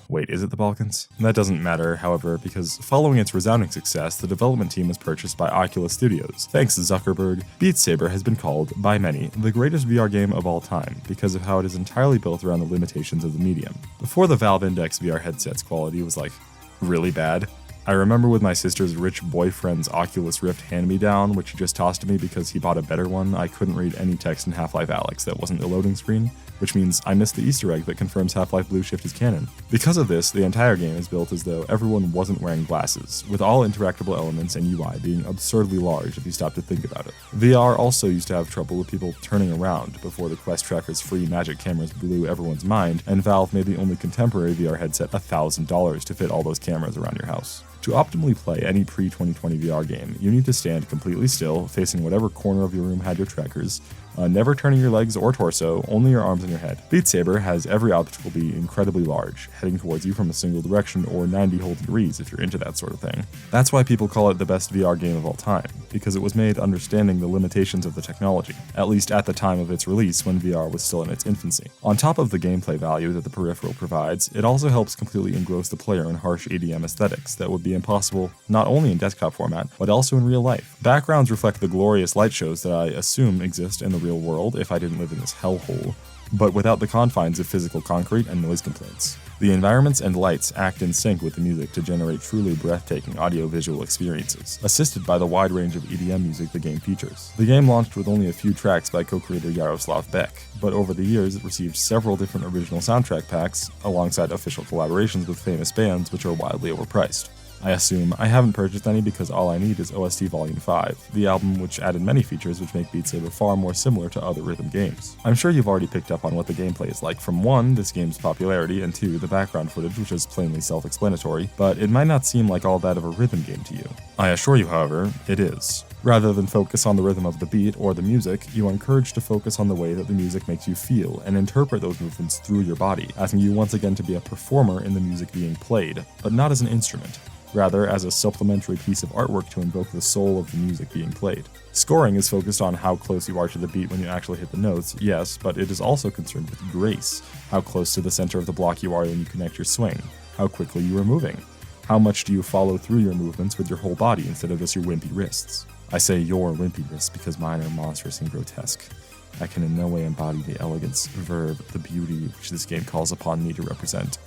Wait, is it the Balkans? That doesn't matter, however, because following its resounding success, the development team was purchased by Oculus Studios. Thanks to Zuckerberg, Beat Saber has been called, by many, the greatest VR game of all time, because of how it is entirely built around the limitations of the medium. Before the Valve Index VR headset's quality was like, really bad. I remember with my sister's rich boyfriend's Oculus Rift hand-me-down, which he just tossed to me because he bought a better one, I couldn't read any text in Half-Life Alyx that wasn't the loading screen, which means I missed the Easter egg that confirms Half-Life Blue Shift is canon. Because of this, the entire game is built as though everyone wasn't wearing glasses, with all interactable elements and UI being absurdly large if you stop to think about it. VR also used to have trouble with people turning around before the Quest Tracker's free magic cameras blew everyone's mind, and Valve made the only contemporary VR headset $1,000 to fit all those cameras around your house. To optimally play any pre-2020 VR game, you need to stand completely still, facing whatever corner of your room had your trackers, never turning your legs or torso, only your arms and your head. Beat Saber has every obstacle be incredibly large, heading towards you from a single direction or 90 whole degrees if you're into that sort of thing. That's why people call it the best VR game of all time, because it was made understanding the limitations of the technology, at least at the time of its release when VR was still in its infancy. On top of the gameplay value that the peripheral provides, it also helps completely engross the player in harsh EDM aesthetics that would be impossible not only in desktop format, but also in real life. Backgrounds reflect the glorious light shows that I assume exist in the real world if I didn't live in this hellhole, but without the confines of physical concrete and noise complaints. The environments and lights act in sync with the music to generate truly breathtaking audio-visual experiences, assisted by the wide range of EDM music the game features. The game launched with only a few tracks by co-creator Jaroslav Beck, but over the years it received several different original soundtrack packs, alongside official collaborations with famous bands which are widely overpriced. I assume I haven't purchased any because all I need is OST Volume 5, the album which added many features which make Beat Saber far more similar to other rhythm games. I'm sure you've already picked up on what the gameplay is like from 1, this game's popularity, and 2, the background footage which is plainly self-explanatory, but it might not seem like all that of a rhythm game to you. I assure you, however, it is. Rather than focus on the rhythm of the beat or the music, you are encouraged to focus on the way that the music makes you feel and interpret those movements through your body, asking you once again to be a performer in the music being played, but not as an instrument, rather as a supplementary piece of artwork to invoke the soul of the music being played. Scoring is focused on how close you are to the beat when you actually hit the notes, yes, but it is also concerned with grace, how close to the center of the block you are when you connect your swing, how quickly you are moving, how much do you follow through your movements with your whole body instead of just your wimpy wrists. I say your wimpy wrists because mine are monstrous and grotesque. I can in no way embody the elegance, verve, the beauty which this game calls upon me to represent,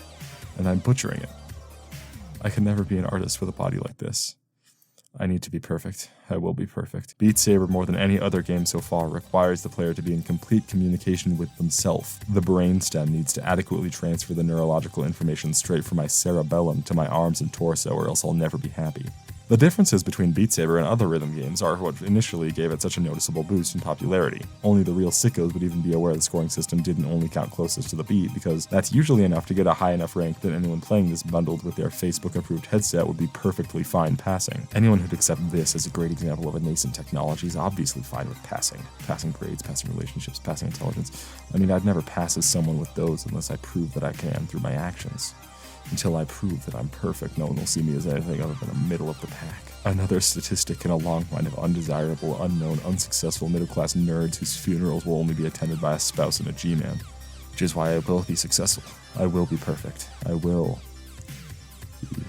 and I'm butchering it. I can never be an artist with a body like this. I need to be perfect. I will be perfect. Beat Saber, more than any other game so far, requires the player to be in complete communication with themselves. The brainstem needs to adequately transfer the neurological information straight from my cerebellum to my arms and torso, or else I'll never be happy. The differences between Beat Saber and other rhythm games are what initially gave it such a noticeable boost in popularity. Only the real sickos would even be aware the scoring system didn't only count closest to the beat, because that's usually enough to get a high enough rank that anyone playing this bundled with their Facebook-approved headset would be perfectly fine passing. Anyone who'd accept this as a great example of a nascent technology is obviously fine with passing. Passing grades, passing relationships, passing intelligence. I mean, I'd never pass as someone with those unless I prove that I can through my actions. Until I prove that I'm perfect, no one will see me as anything other than a middle of the pack. Another statistic in a long line of undesirable, unknown, unsuccessful middle-class nerds whose funerals will only be attended by a spouse and a G-man. Which is why I will be successful. I will be perfect. I will be.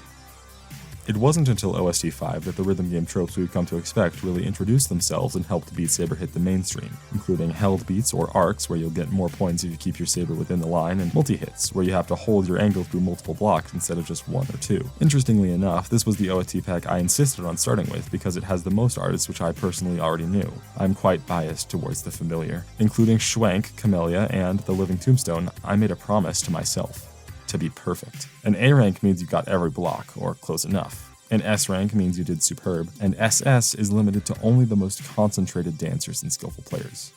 It wasn't until OST 5 that the rhythm game tropes we've come to expect really introduced themselves and helped Beat Saber hit the mainstream, including held beats or arcs, where you'll get more points if you keep your saber within the line, and multi-hits, where you have to hold your angle through multiple blocks instead of just one or two. Interestingly enough, this was the OST pack I insisted on starting with because it has the most artists which I personally already knew. I'm quite biased towards the familiar. Including Schwenk, Camellia, and The Living Tombstone, I made a promise to myself. To be perfect. An A rank means you got every block, or close enough. An S rank means you did superb, and SS is limited to only the most concentrated dancers and skillful players.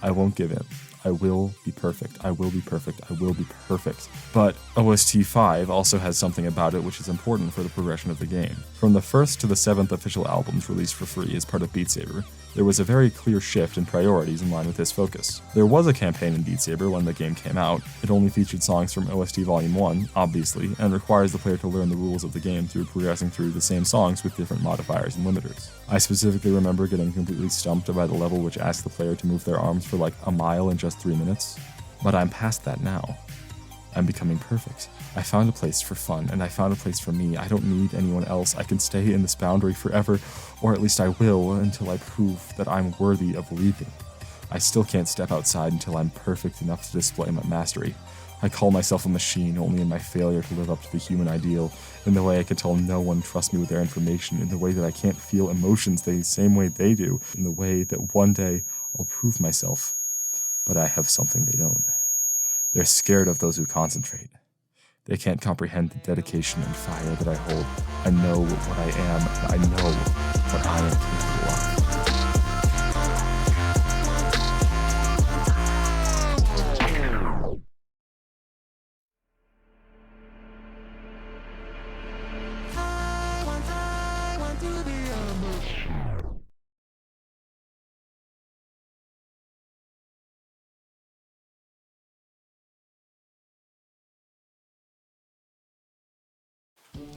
I won't give in. I will be perfect. I will be perfect. I will be perfect. But OST 5 also has something about it which is important for the progression of the game. From the 1st to the 7th official albums released for free as part of Beat Saber, there was a very clear shift in priorities in line with this focus. There was a campaign in Beat Saber when the game came out. It only featured songs from OST Volume 1, obviously, and requires the player to learn the rules of the game through progressing through the same songs with different modifiers and limiters. I specifically remember getting completely stumped by the level which asked the player to move their arms for like a mile in just 3 minutes. But I'm past that now. I'm becoming perfect. I found a place for fun, and I found a place for me. I don't need anyone else. I can stay in this boundary forever, or at least I will, until I prove that I'm worthy of leaving. I still can't step outside until I'm perfect enough to display my mastery. I call myself a machine only in my failure to live up to the human ideal, in the way I can tell no one trusts me with their information, in the way that I can't feel emotions the same way they do, in the way that one day I'll prove myself. But I have something they don't. They're scared of those who concentrate. They can't comprehend the dedication and fire that I hold. I know what I am, and I know what I am capable of.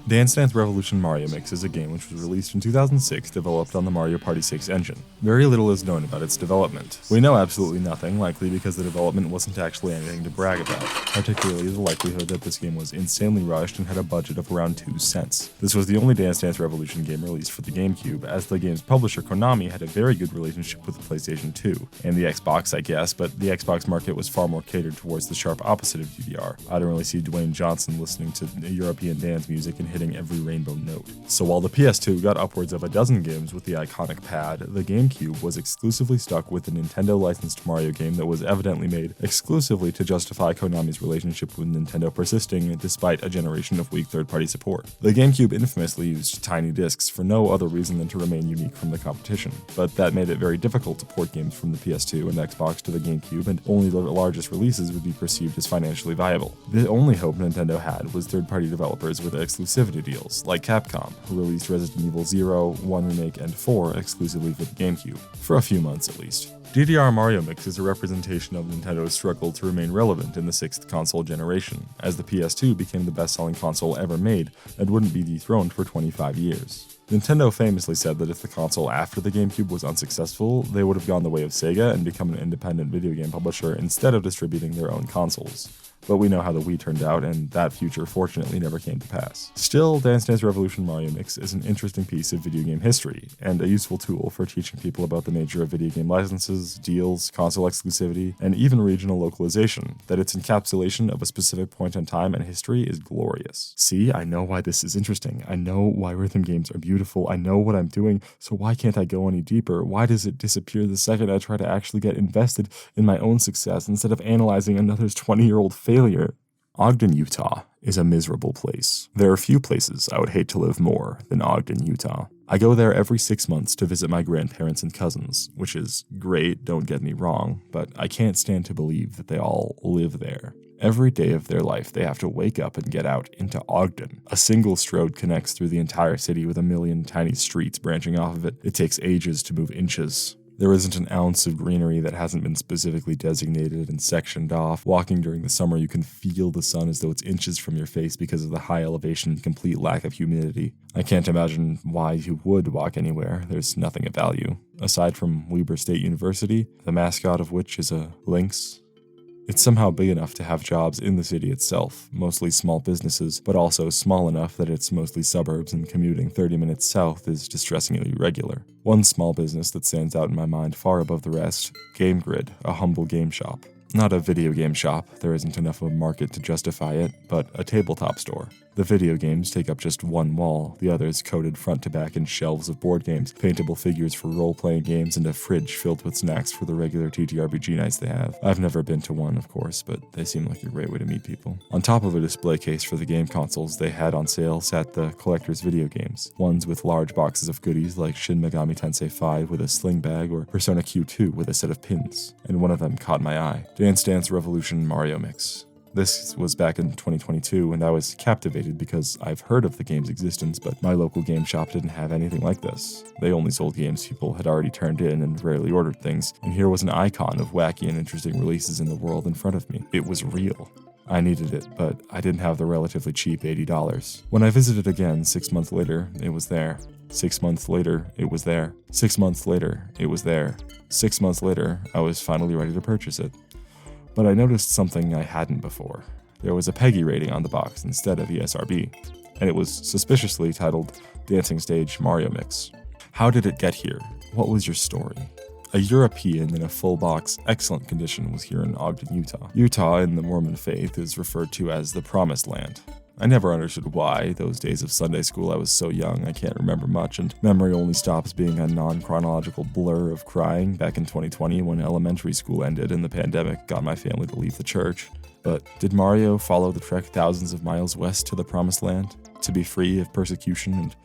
Dance Dance Revolution Mario Mix is a game which was released in 2006, developed on the Mario Party 6 engine. Very little is known about its development. We know absolutely nothing, likely because the development wasn't actually anything to brag about, particularly the likelihood that this game was insanely rushed and had a budget of around 2 cents. This was the only Dance Dance Revolution game released for the GameCube, as the game's publisher Konami had a very good relationship with the PlayStation 2, and the Xbox I guess, but the Xbox market was far more catered towards the sharp opposite of DDR. I don't really see Dwayne Johnson listening to European dance music and hitting every rainbow note. So while the PS2 got upwards of a dozen games with the iconic pad, the GameCube was exclusively stuck with a Nintendo licensed Mario game that was evidently made exclusively to justify Konami's relationship with Nintendo persisting despite a generation of weak third-party support. The GameCube infamously used tiny discs for no other reason than to remain unique from the competition, but that made it very difficult to port games from the PS2 and Xbox to the GameCube, and only the largest releases would be perceived as financially viable. The only hope Nintendo had was third-party developers with exclusivity exclusivity deals, like Capcom, who released Resident Evil 0, 1 Remake, and 4 exclusively for the GameCube, for a few months at least. DDR Mario Mix is a representation of Nintendo's struggle to remain relevant in the 6th console generation, as the PS2 became the best-selling console ever made and wouldn't be dethroned for 25 years. Nintendo famously said that if the console after the GameCube was unsuccessful, they would have gone the way of Sega and become an independent video game publisher instead of distributing their own consoles. But we know how the Wii turned out, and that future fortunately never came to pass. Still, Dance Dance Revolution Mario Mix is an interesting piece of video game history, and a useful tool for teaching people about the nature of video game licenses, deals, console exclusivity, and even regional localization, that its encapsulation of a specific point in time and history is glorious. See, I know why this is interesting. I know why rhythm games are beautiful. I know what I'm doing, so why can't I go any deeper? Why does it disappear the second I try to actually get invested in my own success instead of analyzing another's 20-year-old failure? Ogden, Utah is a miserable place. There are few places I would hate to live more than Ogden, Utah. I go there every 6 months to visit my grandparents and cousins, which is great, don't get me wrong, but I can't stand to believe that they all live there. Every day of their life, they have to wake up and get out into Ogden. A single road connects through the entire city with a million tiny streets branching off of it. It takes ages to move inches. There isn't an ounce of greenery that hasn't been specifically designated and sectioned off. Walking during the summer, you can feel the sun as though it's inches from your face because of the high elevation and complete lack of humidity. I can't imagine why you would walk anywhere. There's nothing of value. Aside from Weber State University, the mascot of which is a lynx. It's somehow big enough to have jobs in the city itself, mostly small businesses, but also small enough that it's mostly suburbs and commuting 30 minutes south is distressingly regular. One small business that stands out in my mind far above the rest, Game Grid, a humble game shop. Not a video game shop, there isn't enough of a market to justify it, but a tabletop store. The video games take up just one wall, the others coated front to back in shelves of board games, paintable figures for role-playing games, and a fridge filled with snacks for the regular TTRPG nights they have. I've never been to one, of course, but they seem like a great way to meet people. On top of a display case for the game consoles they had on sale sat the collector's video games, ones with large boxes of goodies like Shin Megami Tensei 5 with a sling bag or Persona Q2 with a set of pins, and one of them caught my eye. Dance Dance Revolution Mario Mix. This was back in 2022, and I was captivated because I've heard of the game's existence, but my local game shop didn't have anything like this. They only sold games people had already turned in and rarely ordered things, and here was an icon of wacky and interesting releases in the world in front of me. It was real. I needed it, but I didn't have the relatively cheap $80. When I visited again 6 months later, it was there. 6 months later, it was there. 6 months later, it was there. 6 months later, I was finally ready to purchase it. But I noticed something I hadn't before. There was a PEGI rating on the box instead of ESRB, and it was suspiciously titled Dancing Stage Mario Mix. How did it get here? What was your story? A European in a full box, excellent condition was here in Ogden, Utah. Utah in the Mormon faith is referred to as the Promised Land. I never understood why. Those days of Sunday school I was so young I can't remember much, and memory only stops being a non-chronological blur of crying back in 2020 when elementary school ended and the pandemic got my family to leave the church. But did Mario follow the trek thousands of miles west to the Promised Land, to be free of persecution and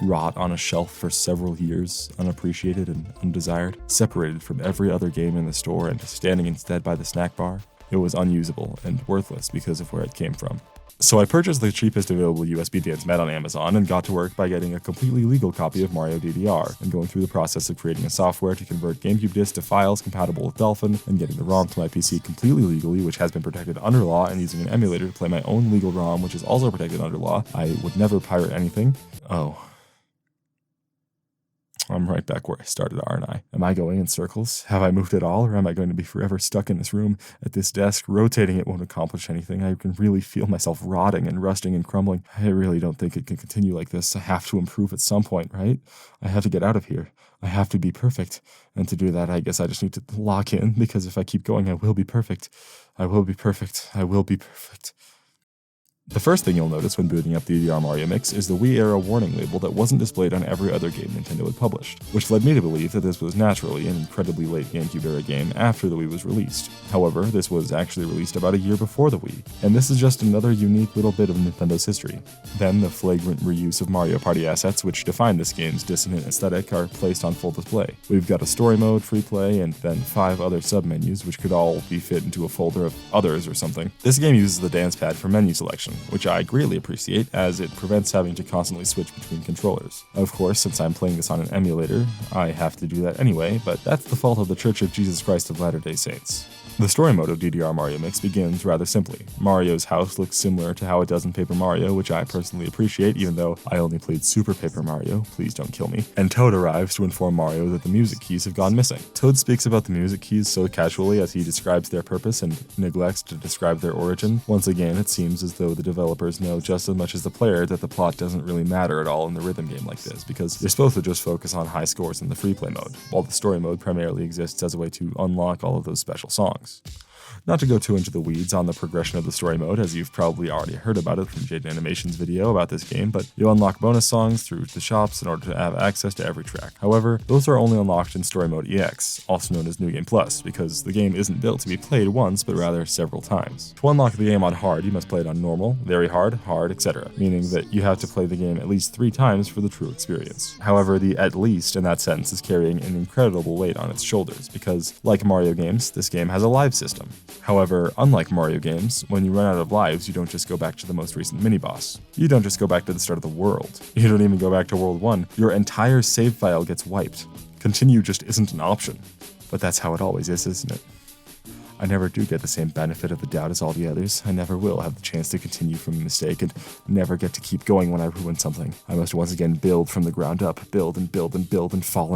rot on a shelf for several years, unappreciated and undesired, separated from every other game in the store and standing instead by the snack bar? It was unusable and worthless because of where it came from. So I purchased the cheapest available USB dance mat on Amazon and got to work by getting a completely legal copy of Mario DDR and going through the process of creating a software to convert GameCube discs to files compatible with Dolphin and getting the ROM to my PC completely legally, which has been protected under law, and using an emulator to play my own legal ROM, which is also protected under law. I would never pirate anything. Oh. I'm right back where I started, aren't I? Am I going in circles? Have I moved at all, or am I going to be forever stuck in this room at this desk? Rotating it won't accomplish anything. I can really feel myself rotting and rusting and crumbling. I really don't think it can continue like this. I have to improve at some point, right? I have to get out of here. I have to be perfect. And to do that, I guess I just need to lock in, because if I keep going, I will be perfect. I will be perfect. I will be perfect. The first thing you'll notice when booting up the DDR Mario Mix is the Wii-era warning label that wasn't displayed on every other game Nintendo had published, which led me to believe that this was naturally an incredibly late GameCube-era game after the Wii was released. However, this was actually released about a year before the Wii, and this is just another unique little bit of Nintendo's history. Then, the flagrant reuse of Mario Party assets which define this game's dissonant aesthetic are placed on full display. We've got a story mode, free play, and then 5 other sub-menus which could all be fit into a folder of others or something. This game uses the dance pad for menu selection, which I greatly appreciate as it prevents having to constantly switch between controllers. Of course, since I'm playing this on an emulator, I have to do that anyway, but that's the fault of the Church of Jesus Christ of Latter-day Saints. The story mode of DDR Mario Mix begins rather simply. Mario's house looks similar to how it does in Paper Mario, which I personally appreciate even though I only played Super Paper Mario, please don't kill me. And Toad arrives to inform Mario that the music keys have gone missing. Toad speaks about the music keys so casually as he describes their purpose and neglects to describe their origin. Once again, it seems as though the developers know just as much as the player that the plot doesn't really matter at all in the rhythm game like this, because you're supposed to just focus on high scores in the free play mode, while the story mode primarily exists as a way to unlock all of those special songs. Not to go too into the weeds on the progression of the story mode, as you've probably already heard about it from Jaden Animation's video about this game, but you unlock bonus songs through the shops in order to have access to every track. However, those are only unlocked in Story Mode EX, also known as New Game Plus, because the game isn't built to be played once, but rather several times. To unlock the game on hard, you must play it on normal, very hard, etc., meaning that you have to play the game at least 3 times for the true experience. However, the at least in that sense is carrying an incredible weight on its shoulders, because, like Mario games, this game has a live system. However, unlike Mario games, when you run out of lives, you don't just go back to the most recent mini-boss. You don't just go back to the start of the world. You don't even go back to World 1. Your entire save file gets wiped. Continue just isn't an option. But that's how it always is, isn't it? I never do get the same benefit of the doubt as all the others. I never will have the chance to continue from a mistake and never get to keep going when I ruin something. I must once again build from the ground up, build and build and build and fall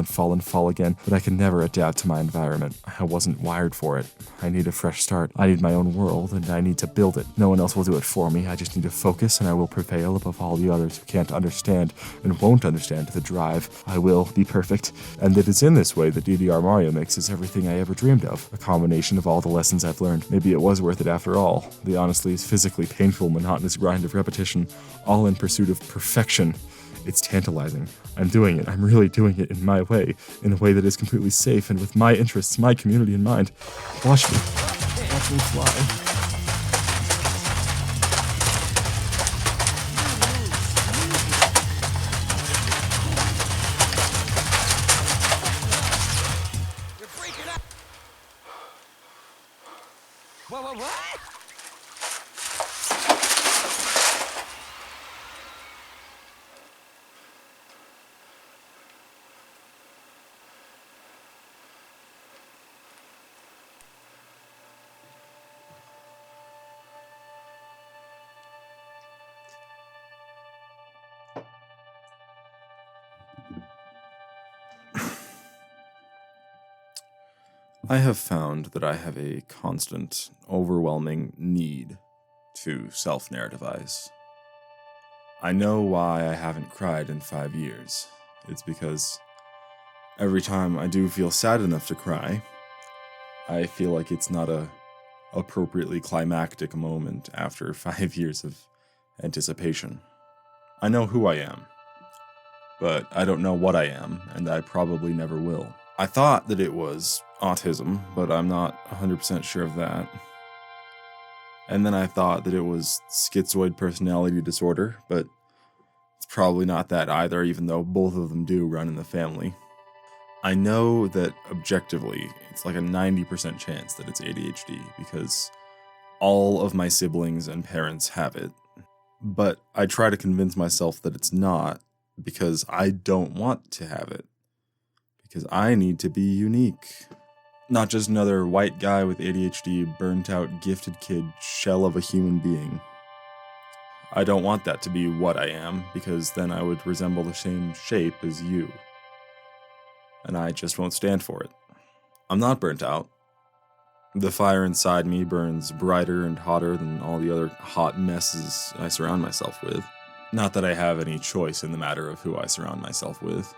again, but I can never adapt to my environment. I wasn't wired for it. I need a fresh start. I need my own world and I need to build it. No one else will do it for me. I just need to focus and I will prevail above all the others who can't understand and won't understand the drive. I will be perfect. And it is in this way that DDR Mario Mix is everything I ever dreamed of. A combination of all the lessons I've learned. Maybe it was worth it after all. The honestly is physically painful, monotonous grind of repetition, all in pursuit of perfection. It's tantalizing. I'm doing it. I'm really doing it in my way, in a way that is completely safe and with my interests, my community in mind. Watch me. Watch me fly. What? I have found that I have a constant, overwhelming need to self-narrativize. I know why I haven't cried in 5 years. It's because every time I do feel sad enough to cry, I feel like it's not a appropriately climactic moment after 5 years of anticipation. I know who I am, but I don't know what I am, and I probably never will. I thought that it was autism, but I'm not 100% sure of that. And then I thought that it was schizoid personality disorder, but it's probably not that either, even though both of them do run in the family. I know that objectively, it's like a 90% chance that it's ADHD, because all of my siblings and parents have it. But I try to convince myself that it's not, because I don't want to have it. Because I need to be unique. Not just another white guy with ADHD, burnt out, gifted kid, shell of a human being. I don't want that to be what I am, because then I would resemble the same shape as you. And I just won't stand for it. I'm not burnt out. The fire inside me burns brighter and hotter than all the other hot messes I surround myself with. Not that I have any choice in the matter of who I surround myself with.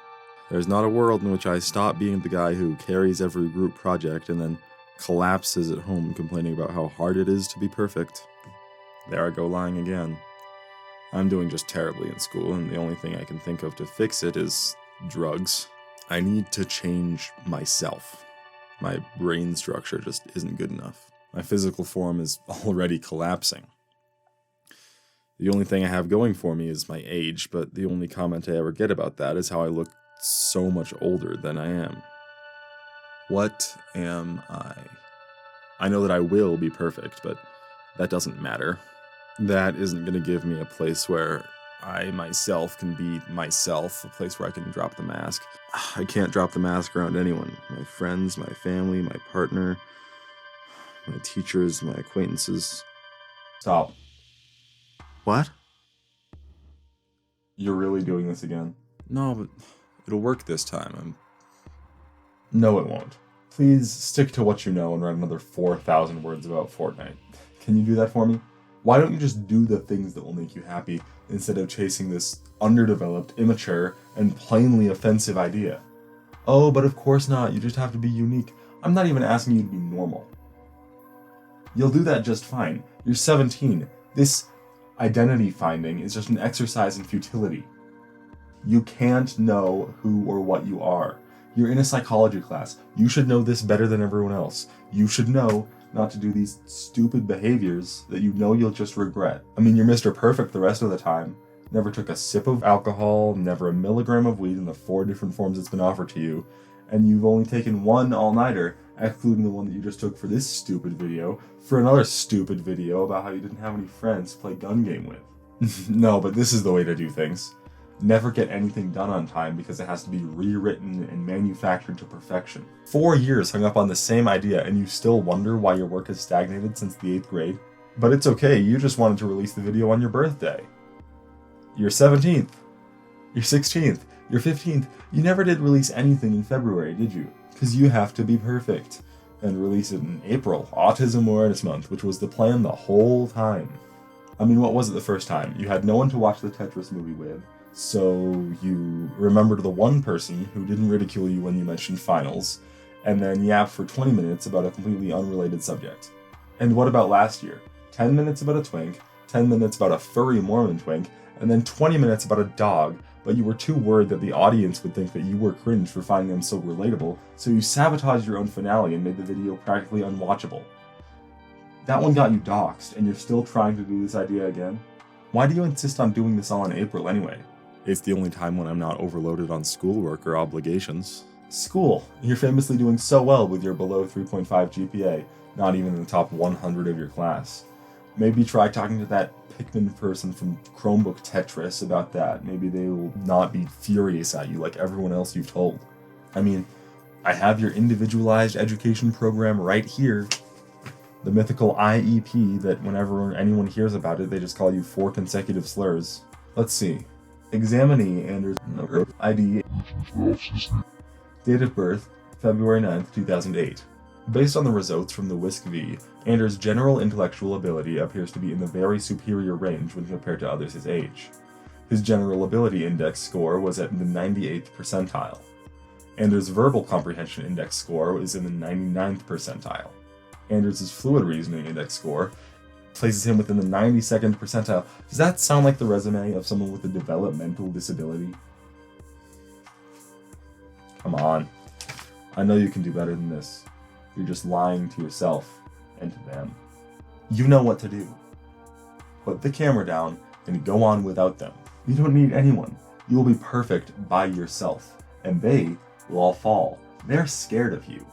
There's not a world in which I stop being the guy who carries every group project and then collapses at home complaining about how hard it is to be perfect. There I go lying again. I'm doing just terribly in school, and the only thing I can think of to fix it is drugs. I need to change myself. My brain structure just isn't good enough. My physical form is already collapsing. The only thing I have going for me is my age, but the only comment I ever get about that is how I look so much older than I am. What am I? I know that I will be perfect, but that doesn't matter. That isn't going to give me a place where I myself can be myself, a place where I can drop the mask. I can't drop the mask around anyone. My friends, my family, my partner, my teachers, my acquaintances. Stop. What? You're really doing this again? No, but it'll work this time. No, it won't. Please stick to what you know and write another 4,000 words about Fortnite. Can you do that for me? Why don't you just do the things that will make you happy instead of chasing this underdeveloped, immature, and plainly offensive idea? Oh, but of course not. You just have to be unique. I'm not even asking you to be normal. You'll do that just fine. You're 17. This identity finding is just an exercise in futility. You can't know who or what you are. You're in a psychology class. You should know this better than everyone else. You should know not to do these stupid behaviors that you know you'll just regret. I mean, you're Mr. Perfect the rest of the time. Never took a sip of alcohol, never a milligram of weed in the 4 different forms it's been offered to you, and you've only taken one all-nighter, excluding the one that you just took for this stupid video, for another stupid video about how you didn't have any friends to play gun game with. No, but this is the way to do things. Never get anything done on time because it has to be rewritten and manufactured to perfection. 4 years hung up on the same idea and you still wonder why your work has stagnated since the 8th grade? But it's okay, you just wanted to release the video on your birthday. Your 17th. Your 16th. Your 15th. You never did release anything in February, did you? Because you have to be perfect. And release it in April, Autism Awareness Month, which was the plan the whole time. I mean, what was it the first time? You had no one to watch the Tetris movie with. So you remembered the one person who didn't ridicule you when you mentioned finals, and then yapped for 20 minutes about a completely unrelated subject. And what about last year? 10 minutes about a twink, 10 minutes about a furry Mormon twink, and then 20 minutes about a dog, but you were too worried that the audience would think that you were cringe for finding them so relatable, so you sabotaged your own finale and made the video practically unwatchable. That one got you doxxed, and you're still trying to do this idea again? Why do you insist on doing this all in April anyway? It's the only time when I'm not overloaded on schoolwork or obligations. School. You're famously doing so well with your below 3.5 GPA, not even in the top 100 of your class. Maybe try talking to that Pikmin person from Chromebook Tetris about that. Maybe they will not be furious at you like everyone else you've told. I mean, I have your individualized education program right here. The mythical IEP that whenever anyone hears about it, they just call you 4 consecutive slurs. Let's see. Examinee Anders ID. Date of birth, February 9th, 2008. Based on the results from the WISC-V, Anders' general intellectual ability appears to be in the very superior range when compared to others his age. His general ability index score was at the 98th percentile. Anders' verbal comprehension index score is in the 99th percentile. Anders' fluid reasoning index score places him within the 92nd percentile. Does that sound like the resume of someone with a developmental disability? Come on. I know you can do better than this. You're just lying to yourself and to them. You know what to do. Put the camera down and go on without them. You don't need anyone. You will be perfect by yourself, and they will all fall. They're scared of you.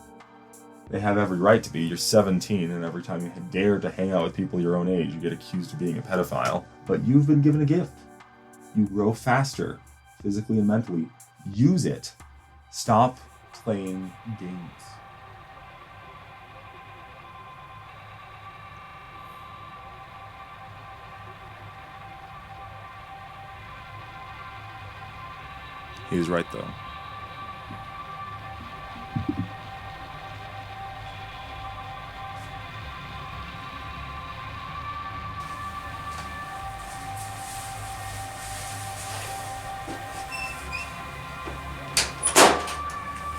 They have every right to be. You're 17, and every time you dare to hang out with people your own age, you get accused of being a pedophile. But you've been given a gift. You grow faster, physically and mentally. Use it. Stop playing games. He's right, though.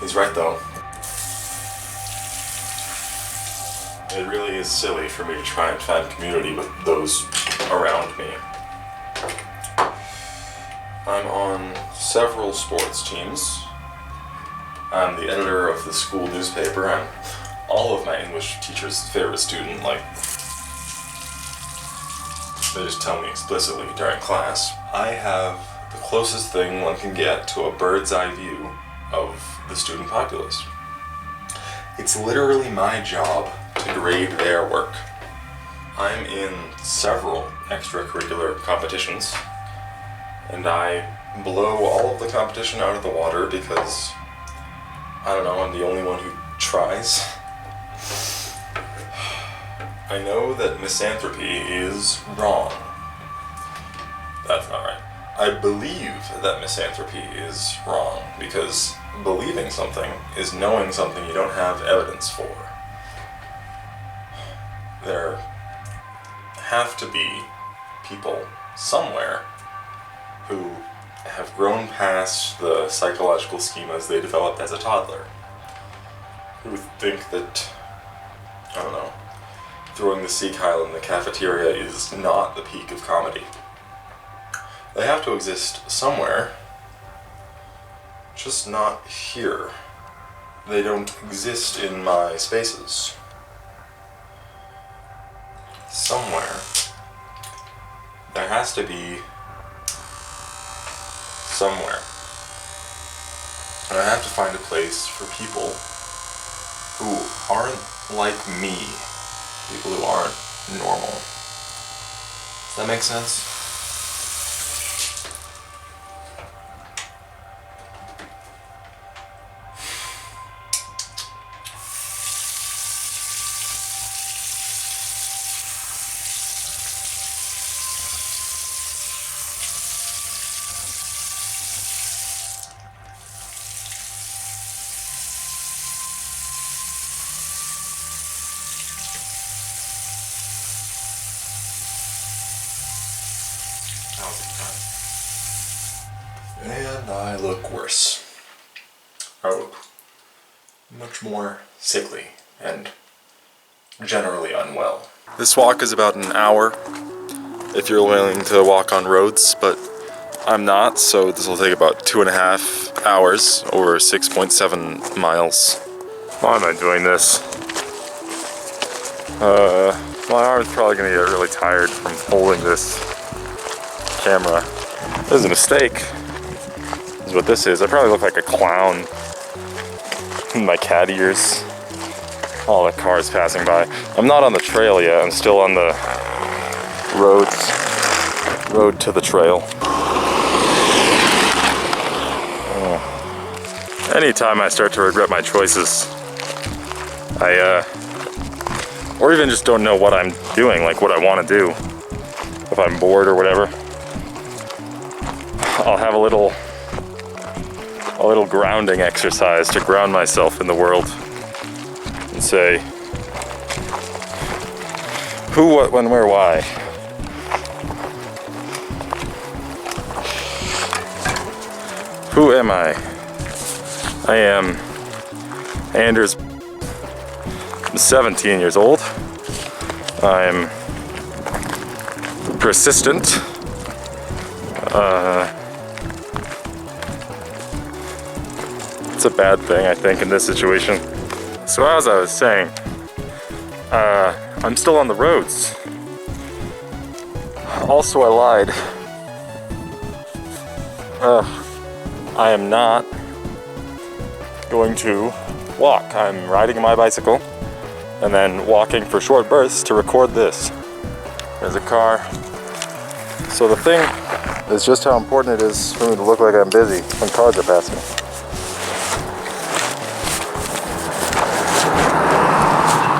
He's right, though. It really is silly for me to try and find community with those around me. I'm on several sports teams. I'm the editor of the school newspaper. I'm all of my English teacher's favorite student. Like, they just tell me explicitly during class. I have the closest thing one can get to a bird's eye view of the student populace. It's literally my job to grade their work. I'm in several extracurricular competitions, and I blow all of the competition out of the water because, I don't know, I'm the only one who tries. I know that misanthropy is wrong. That's not right. I believe that misanthropy is wrong because believing something is knowing something you don't have evidence for. There have to be people somewhere who have grown past the psychological schemas they developed as a toddler, who think that, I don't know, throwing the sea kyle in the cafeteria is not the peak of comedy. They have to exist somewhere, just not here. They don't exist in my spaces. Somewhere, there has to be somewhere. And I have to find a place for people who aren't like me, people who aren't normal. Does that make sense? And I look worse. I look much more sickly and generally unwell. This walk is about an hour if you're willing to walk on roads, but I'm not, so this will take about 2.5 hours or 6.7 miles. Why am I doing this? My arm's probably gonna get really tired from holding this camera. This is a mistake. This is what this is. I probably look like a clown in my cat ears. All the cars passing by. I'm not on the trail yet. I'm still on the road to the trail. Anytime I start to regret my choices, or even just don't know what I'm doing, like what I want to do, if I'm bored or whatever, I'll have a little grounding exercise to ground myself in the world and say, who, what, when, where, why. Who am I? I am Anders. I'm 17 years old. I'm persistent. It's a bad thing, I think, in this situation. So as I was saying, I'm still on the roads. Also, I lied. I am not going to walk. I'm riding my bicycle and then walking for short bursts to record this. There's a car. So the thing is just how important it is for me to look like I'm busy when cars are passing.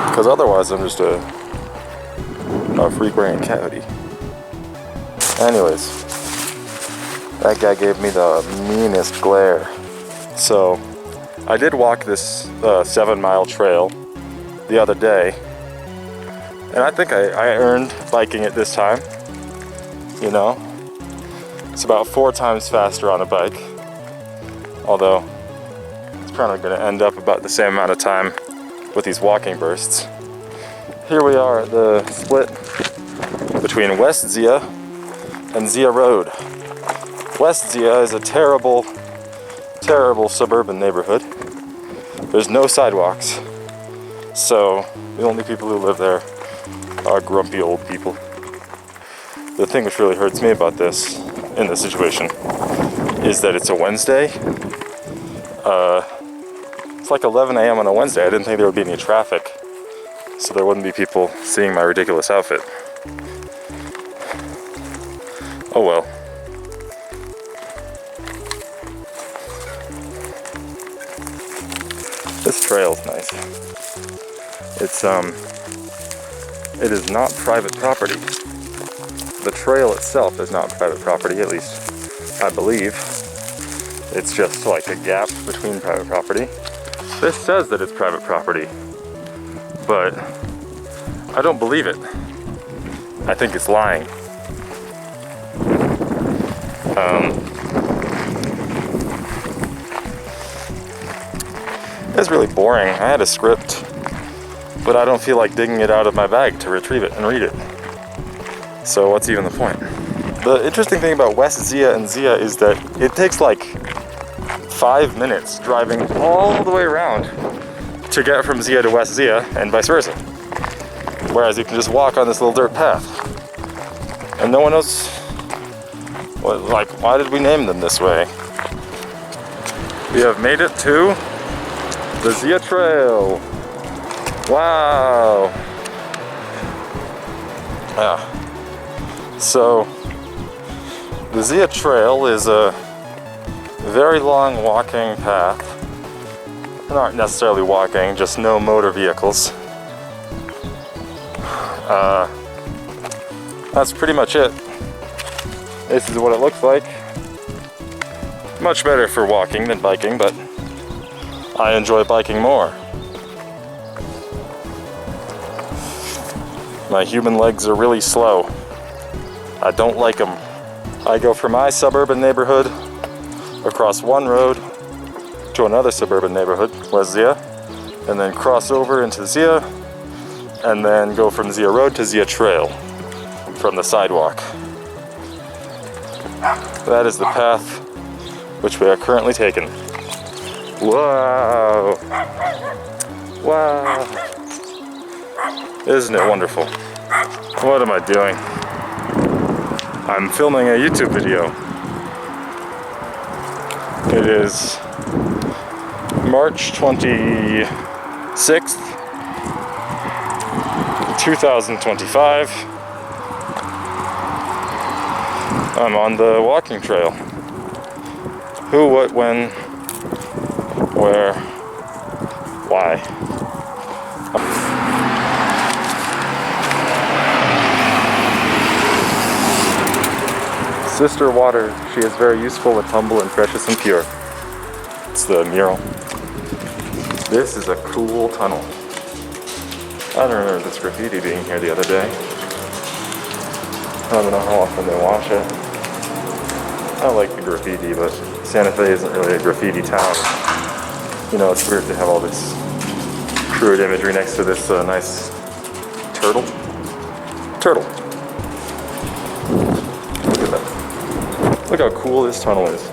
Because otherwise I'm just a freak wearing a cavity. Anyways, that guy gave me the meanest glare. So I did walk this 7-mile trail the other day, and I think I earned biking it this time. You know, it's about 4 times faster on a bike, although it's probably going to end up about the same amount of time with these walking bursts. Here we are at the split between West Zia and Zia Road. West Zia is a terrible, terrible suburban neighborhood. There's no sidewalks, so the only people who live there are grumpy old people. The thing which really hurts me about this, in this situation, is that it's a Wednesday. It's like 11 a.m. on a Wednesday. I didn't think there would be any traffic, so there wouldn't be people seeing my ridiculous outfit. Oh well. This trail's nice. It is not private property. The trail itself is not private property, at least I believe. It's just like a gap between private property. This says that it's private property, but I don't believe it. I think it's lying. It's really boring. I had a script, but I don't feel like digging it out of my bag to retrieve it and read it. So what's even the point? The interesting thing about West Zia and Zia is that it takes like 5 minutes driving all the way around to get from Zia to West Zia and vice versa. Whereas you can just walk on this little dirt path. And no one knows, why did we name them this way? We have made it to the Zia Trail. Wow. Yeah. So, the Zia Trail is a very long walking path. Not necessarily walking, just no motor vehicles. That's pretty much it. This is what it looks like. Much better for walking than biking, but I enjoy biking more. My human legs are really slow. I don't like them. I go from my suburban neighborhood across one road to another suburban neighborhood, West Zia, and then cross over into Zia, and then go from Zia Road to Zia Trail from the sidewalk. That is the path which we are currently taking. Wow! Wow! Isn't it wonderful? What am I doing? I'm filming a YouTube video. It is March 26th, 2025. I'm on the walking trail. Who, what, when, where, why? Sister Water, she is very useful and humble and precious and pure. It's the mural. This is a cool tunnel. I don't remember this graffiti being here the other day. I don't know how often they wash it. I like the graffiti, but Santa Fe isn't really a graffiti town. You know, it's weird to have all this crude imagery next to this nice turtle. Turtle. Look at that. Look how cool this tunnel is.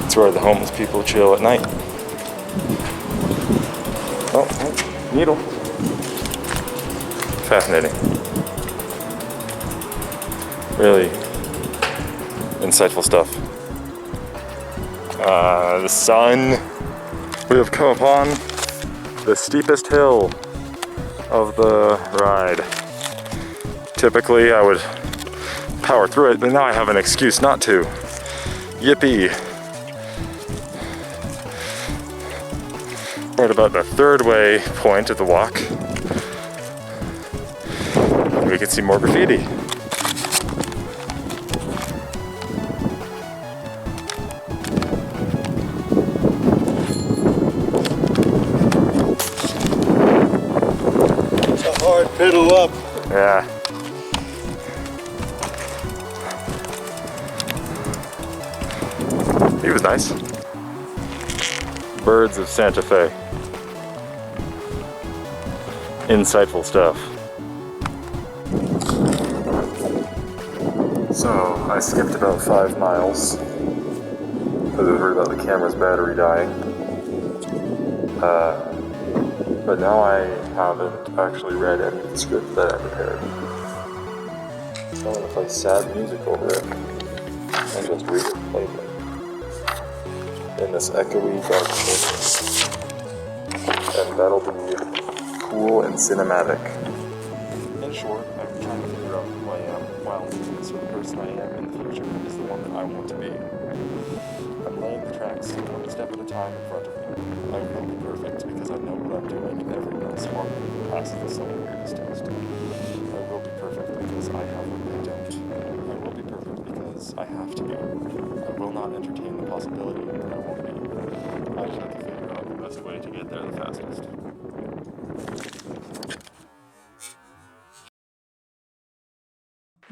It's where the homeless people chill at night. Oh, needle. Fascinating. Really insightful stuff. The sun. We have come upon the steepest hill of the ride. Typically I would power through it, but now I have an excuse not to. Yippee. We're at about the third way point of the walk. We can see more graffiti. It's a hard pedal up. Yeah. He was nice. Birds of Santa Fe. Insightful stuff. So, I skipped about 5 miles because I was worried about the camera's battery dying. But now I haven't actually read any of the script that I prepared. So I'm going to play sad music over it and just read it plainly in this echoey dark chamber. And that'll be cool and cinematic. In short, I'm trying to figure out who I am, while the sort of person I am in the future is the one that I want to be. I'm laying the tracks one step at a time in front of me. I will be perfect because I know what I'm doing and everyone else formally passes the same weirdest test. I will be perfect because I have what they don't. I will be perfect because I have to be. I will not entertain the possibility that I won't be. I just have to figure out the best way to get there the fastest.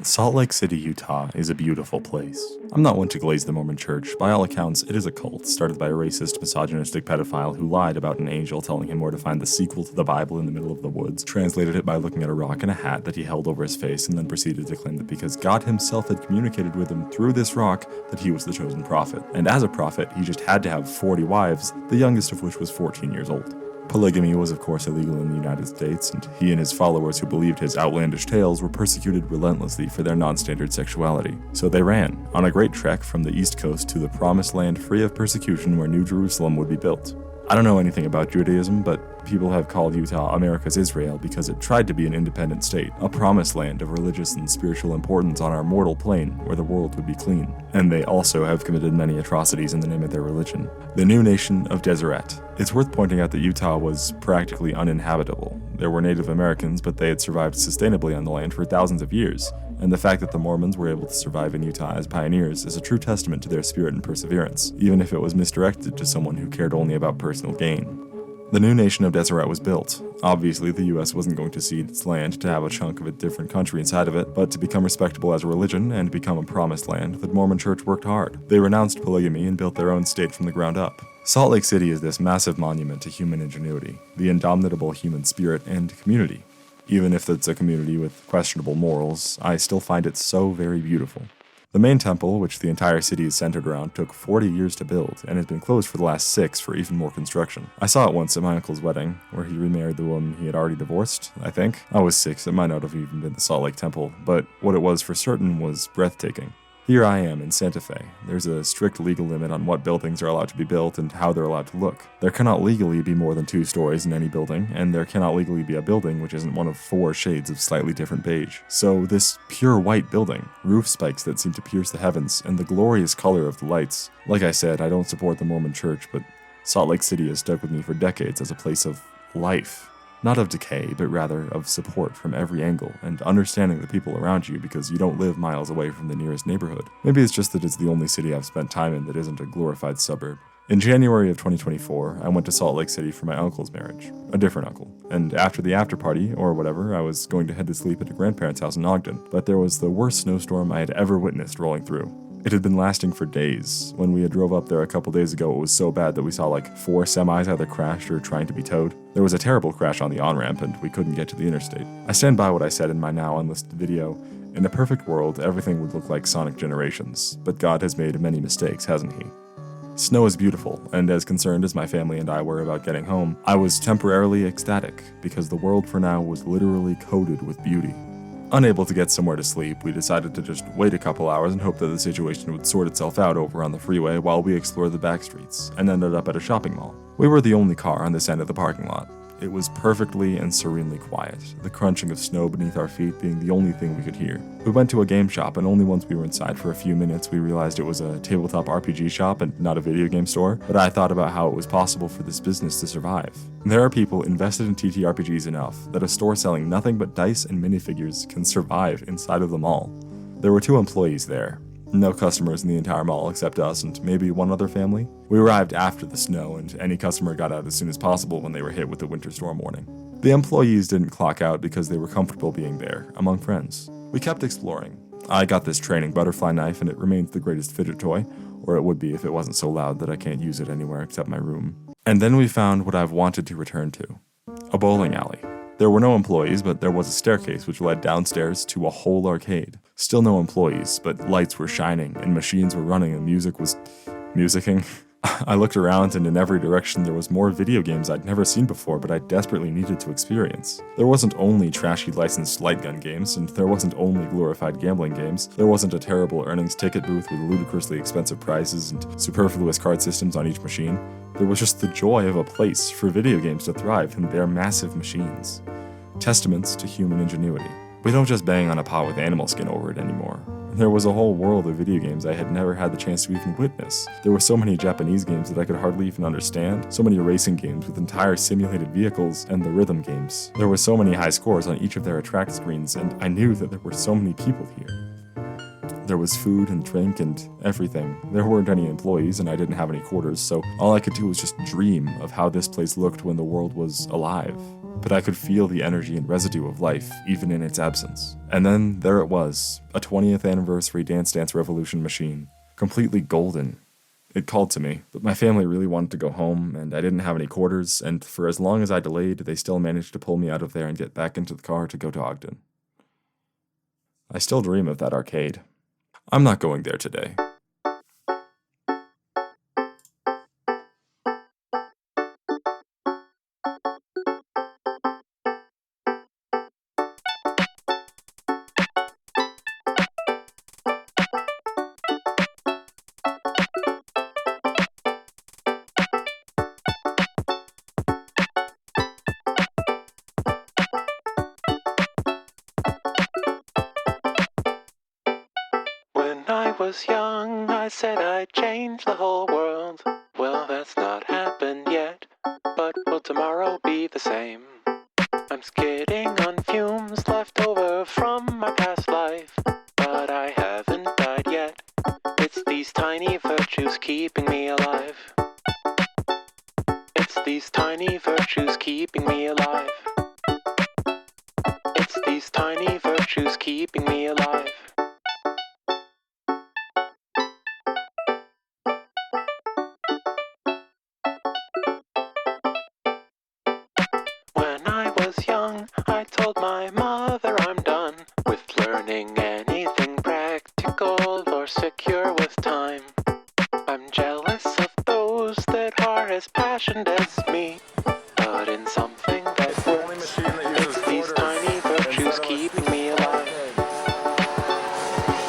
Salt Lake City, Utah is a beautiful place. I'm not one to glaze the Mormon church. By all accounts, it is a cult started by a racist, misogynistic pedophile who lied about an angel telling him where to find the sequel to the Bible in the middle of the woods, translated it by looking at a rock and a hat that he held over his face, and then proceeded to claim that because God himself had communicated with him through this rock, that he was the chosen prophet. And as a prophet, he just had to have 40 wives, the youngest of which was 14 years old. Polygamy was of course illegal in the United States, and he and his followers who believed his outlandish tales were persecuted relentlessly for their non-standard sexuality. So they ran, on a great trek from the East Coast to the promised land free of persecution where New Jerusalem would be built. I don't know anything about Judaism, but people have called Utah America's Israel because it tried to be an independent state, a promised land of religious and spiritual importance on our mortal plane where the world would be clean. And they also have committed many atrocities in the name of their religion. The new nation of Deseret. It's worth pointing out that Utah was practically uninhabitable. There were Native Americans, but they had survived sustainably on the land for thousands of years. And the fact that the Mormons were able to survive in Utah as pioneers is a true testament to their spirit and perseverance, even if it was misdirected to someone who cared only about personal gain. The new nation of Deseret was built. Obviously, the US wasn't going to cede its land to have a chunk of a different country inside of it, but to become respectable as a religion and become a promised land, the Mormon Church worked hard. They renounced polygamy and built their own state from the ground up. Salt Lake City is this massive monument to human ingenuity, the indomitable human spirit, and community. Even if it's a community with questionable morals, I still find it so very beautiful. The main temple, which the entire city is centered around, took 40 years to build, and has been closed for the last 6 for even more construction. I saw it once at my uncle's wedding, where he remarried the woman he had already divorced, I think. I was 6, it might not have even been the Salt Lake Temple, but what it was for certain was breathtaking. Here I am in Santa Fe. There's a strict legal limit on what buildings are allowed to be built and how they're allowed to look. There cannot legally be more than 2 stories in any building, and there cannot legally be a building which isn't one of 4 shades of slightly different beige. So this pure white building, roof spikes that seem to pierce the heavens, and the glorious color of the lights. Like I said, I don't support the Mormon Church, but Salt Lake City has stuck with me for decades as a place of life. Not of decay, but rather of support from every angle, and understanding the people around you because you don't live miles away from the nearest neighborhood. Maybe it's just that it's the only city I've spent time in that isn't a glorified suburb. In January of 2024, I went to Salt Lake City for my uncle's marriage. A different uncle. And after the after party, or whatever, I was going to head to sleep at a grandparents' house in Ogden, but there was the worst snowstorm I had ever witnessed rolling through. It had been lasting for days. When we had drove up there a couple days ago, it was so bad that we saw like 4 semis either crashed or trying to be towed. There was a terrible crash on the on-ramp and we couldn't get to the interstate. I stand by what I said in my now unlisted video. In a perfect world, everything would look like Sonic Generations, but God has made many mistakes, hasn't he? Snow is beautiful, and as concerned as my family and I were about getting home, I was temporarily ecstatic because the world for now was literally coated with beauty. Unable to get somewhere to sleep, we decided to just wait a couple hours and hope that the situation would sort itself out over on the freeway while we explored the back streets, and ended up at a shopping mall. We were the only car on this end of the parking lot. It was perfectly and serenely quiet, the crunching of snow beneath our feet being the only thing we could hear. We went to a game shop, and only once we were inside for a few minutes we realized it was a tabletop RPG shop and not a video game store, but I thought about how it was possible for this business to survive. There are people invested in TTRPGs enough that a store selling nothing but dice and minifigures can survive inside of the mall. There were 2 employees there. No customers in the entire mall except us and maybe one other family. We arrived after the snow, and any customer got out as soon as possible when they were hit with the winter storm warning. The employees didn't clock out because they were comfortable being there, among friends. We kept exploring. I got this training butterfly knife, and it remains the greatest fidget toy, or it would be if it wasn't so loud that I can't use it anywhere except my room. And then we found what I've wanted to return to. A bowling alley. There were no employees, but there was a staircase which led downstairs to a whole arcade. Still no employees, but lights were shining, and machines were running, and music was musicking. I looked around, and in every direction there was more video games I'd never seen before, but I desperately needed to experience. There wasn't only trashy licensed light gun games, and there wasn't only glorified gambling games. There wasn't a terrible earnings ticket booth with ludicrously expensive prizes and superfluous card systems on each machine. There was just the joy of a place for video games to thrive in their massive machines. Testaments to human ingenuity. We don't just bang on a pot with animal skin over it anymore. There was a whole world of video games I had never had the chance to even witness. There were so many Japanese games that I could hardly even understand, so many racing games with entire simulated vehicles, and the rhythm games. There were so many high scores on each of their attract screens, and I knew that there were so many people here. There was food and drink and everything. There weren't any employees and I didn't have any quarters, so all I could do was just dream of how this place looked when the world was alive. But I could feel the energy and residue of life, even in its absence. And then there it was, a 20th anniversary Dance Dance Revolution machine, completely golden. It called to me, but my family really wanted to go home, and I didn't have any quarters, and for as long as I delayed, they still managed to pull me out of there and get back into the car to go to Ogden. I still dream of that arcade. I'm not going there today. When I was young, I said I'd change the whole world. Well, that's not happened yet, but will tomorrow be the same? I'm skidding on fumes left over from my past life, but I haven't died yet. It's these tiny virtues keeping me alive. It's these tiny virtues keeping me alive. It's these tiny virtues keeping me alive. When I was young, I told my mother I'm done with learning anything practical or secure with time. I'm jealous of those that are as passionate as me, but in something that works. It's these tiny virtues keeping me alive.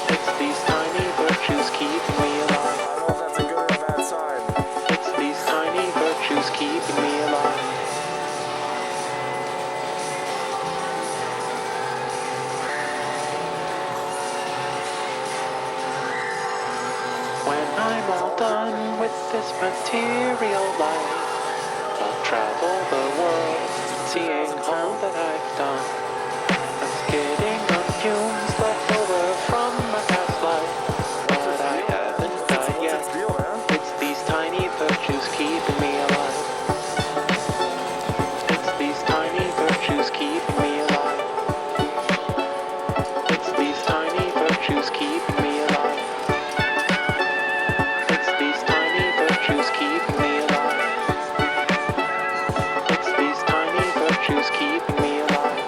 It's these tiny virtues keeping me alive. It's these tiny virtues keeping me alive. When I'm all done with this material life, I'll travel the world, seeing all that I've done. I'm skidding on fumes left over from my past life, but I haven't died yet. It's these tiny virtues keeping me alive. It's these tiny virtues keeping me alive. It's these tiny virtues keeping me alive. It's these tiny virtues keeping me alive. It's these tiny virtues keeping me alive.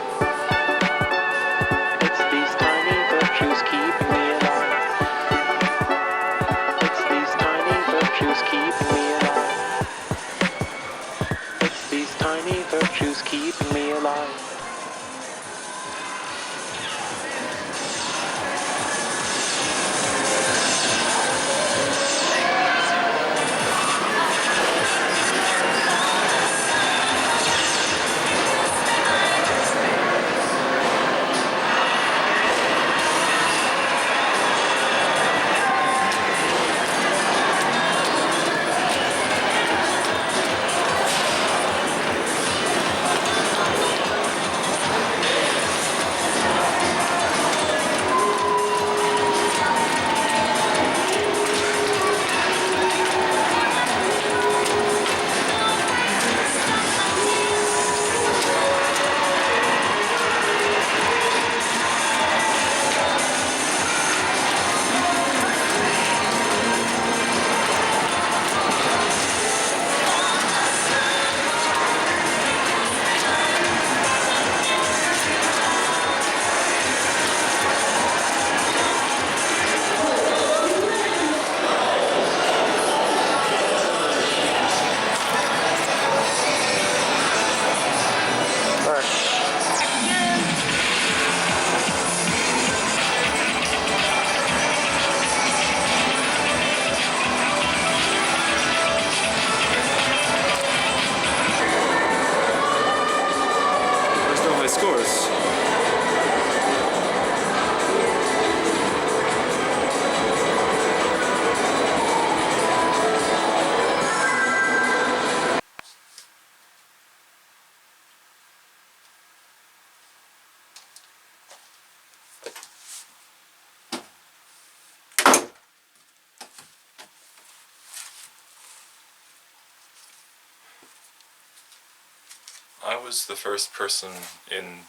I was the first person in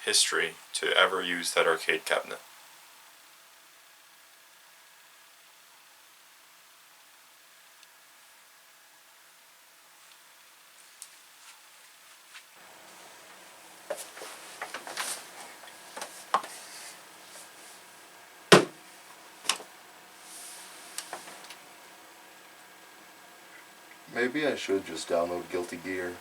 history to ever use that arcade cabinet. Maybe I should just download Guilty Gear.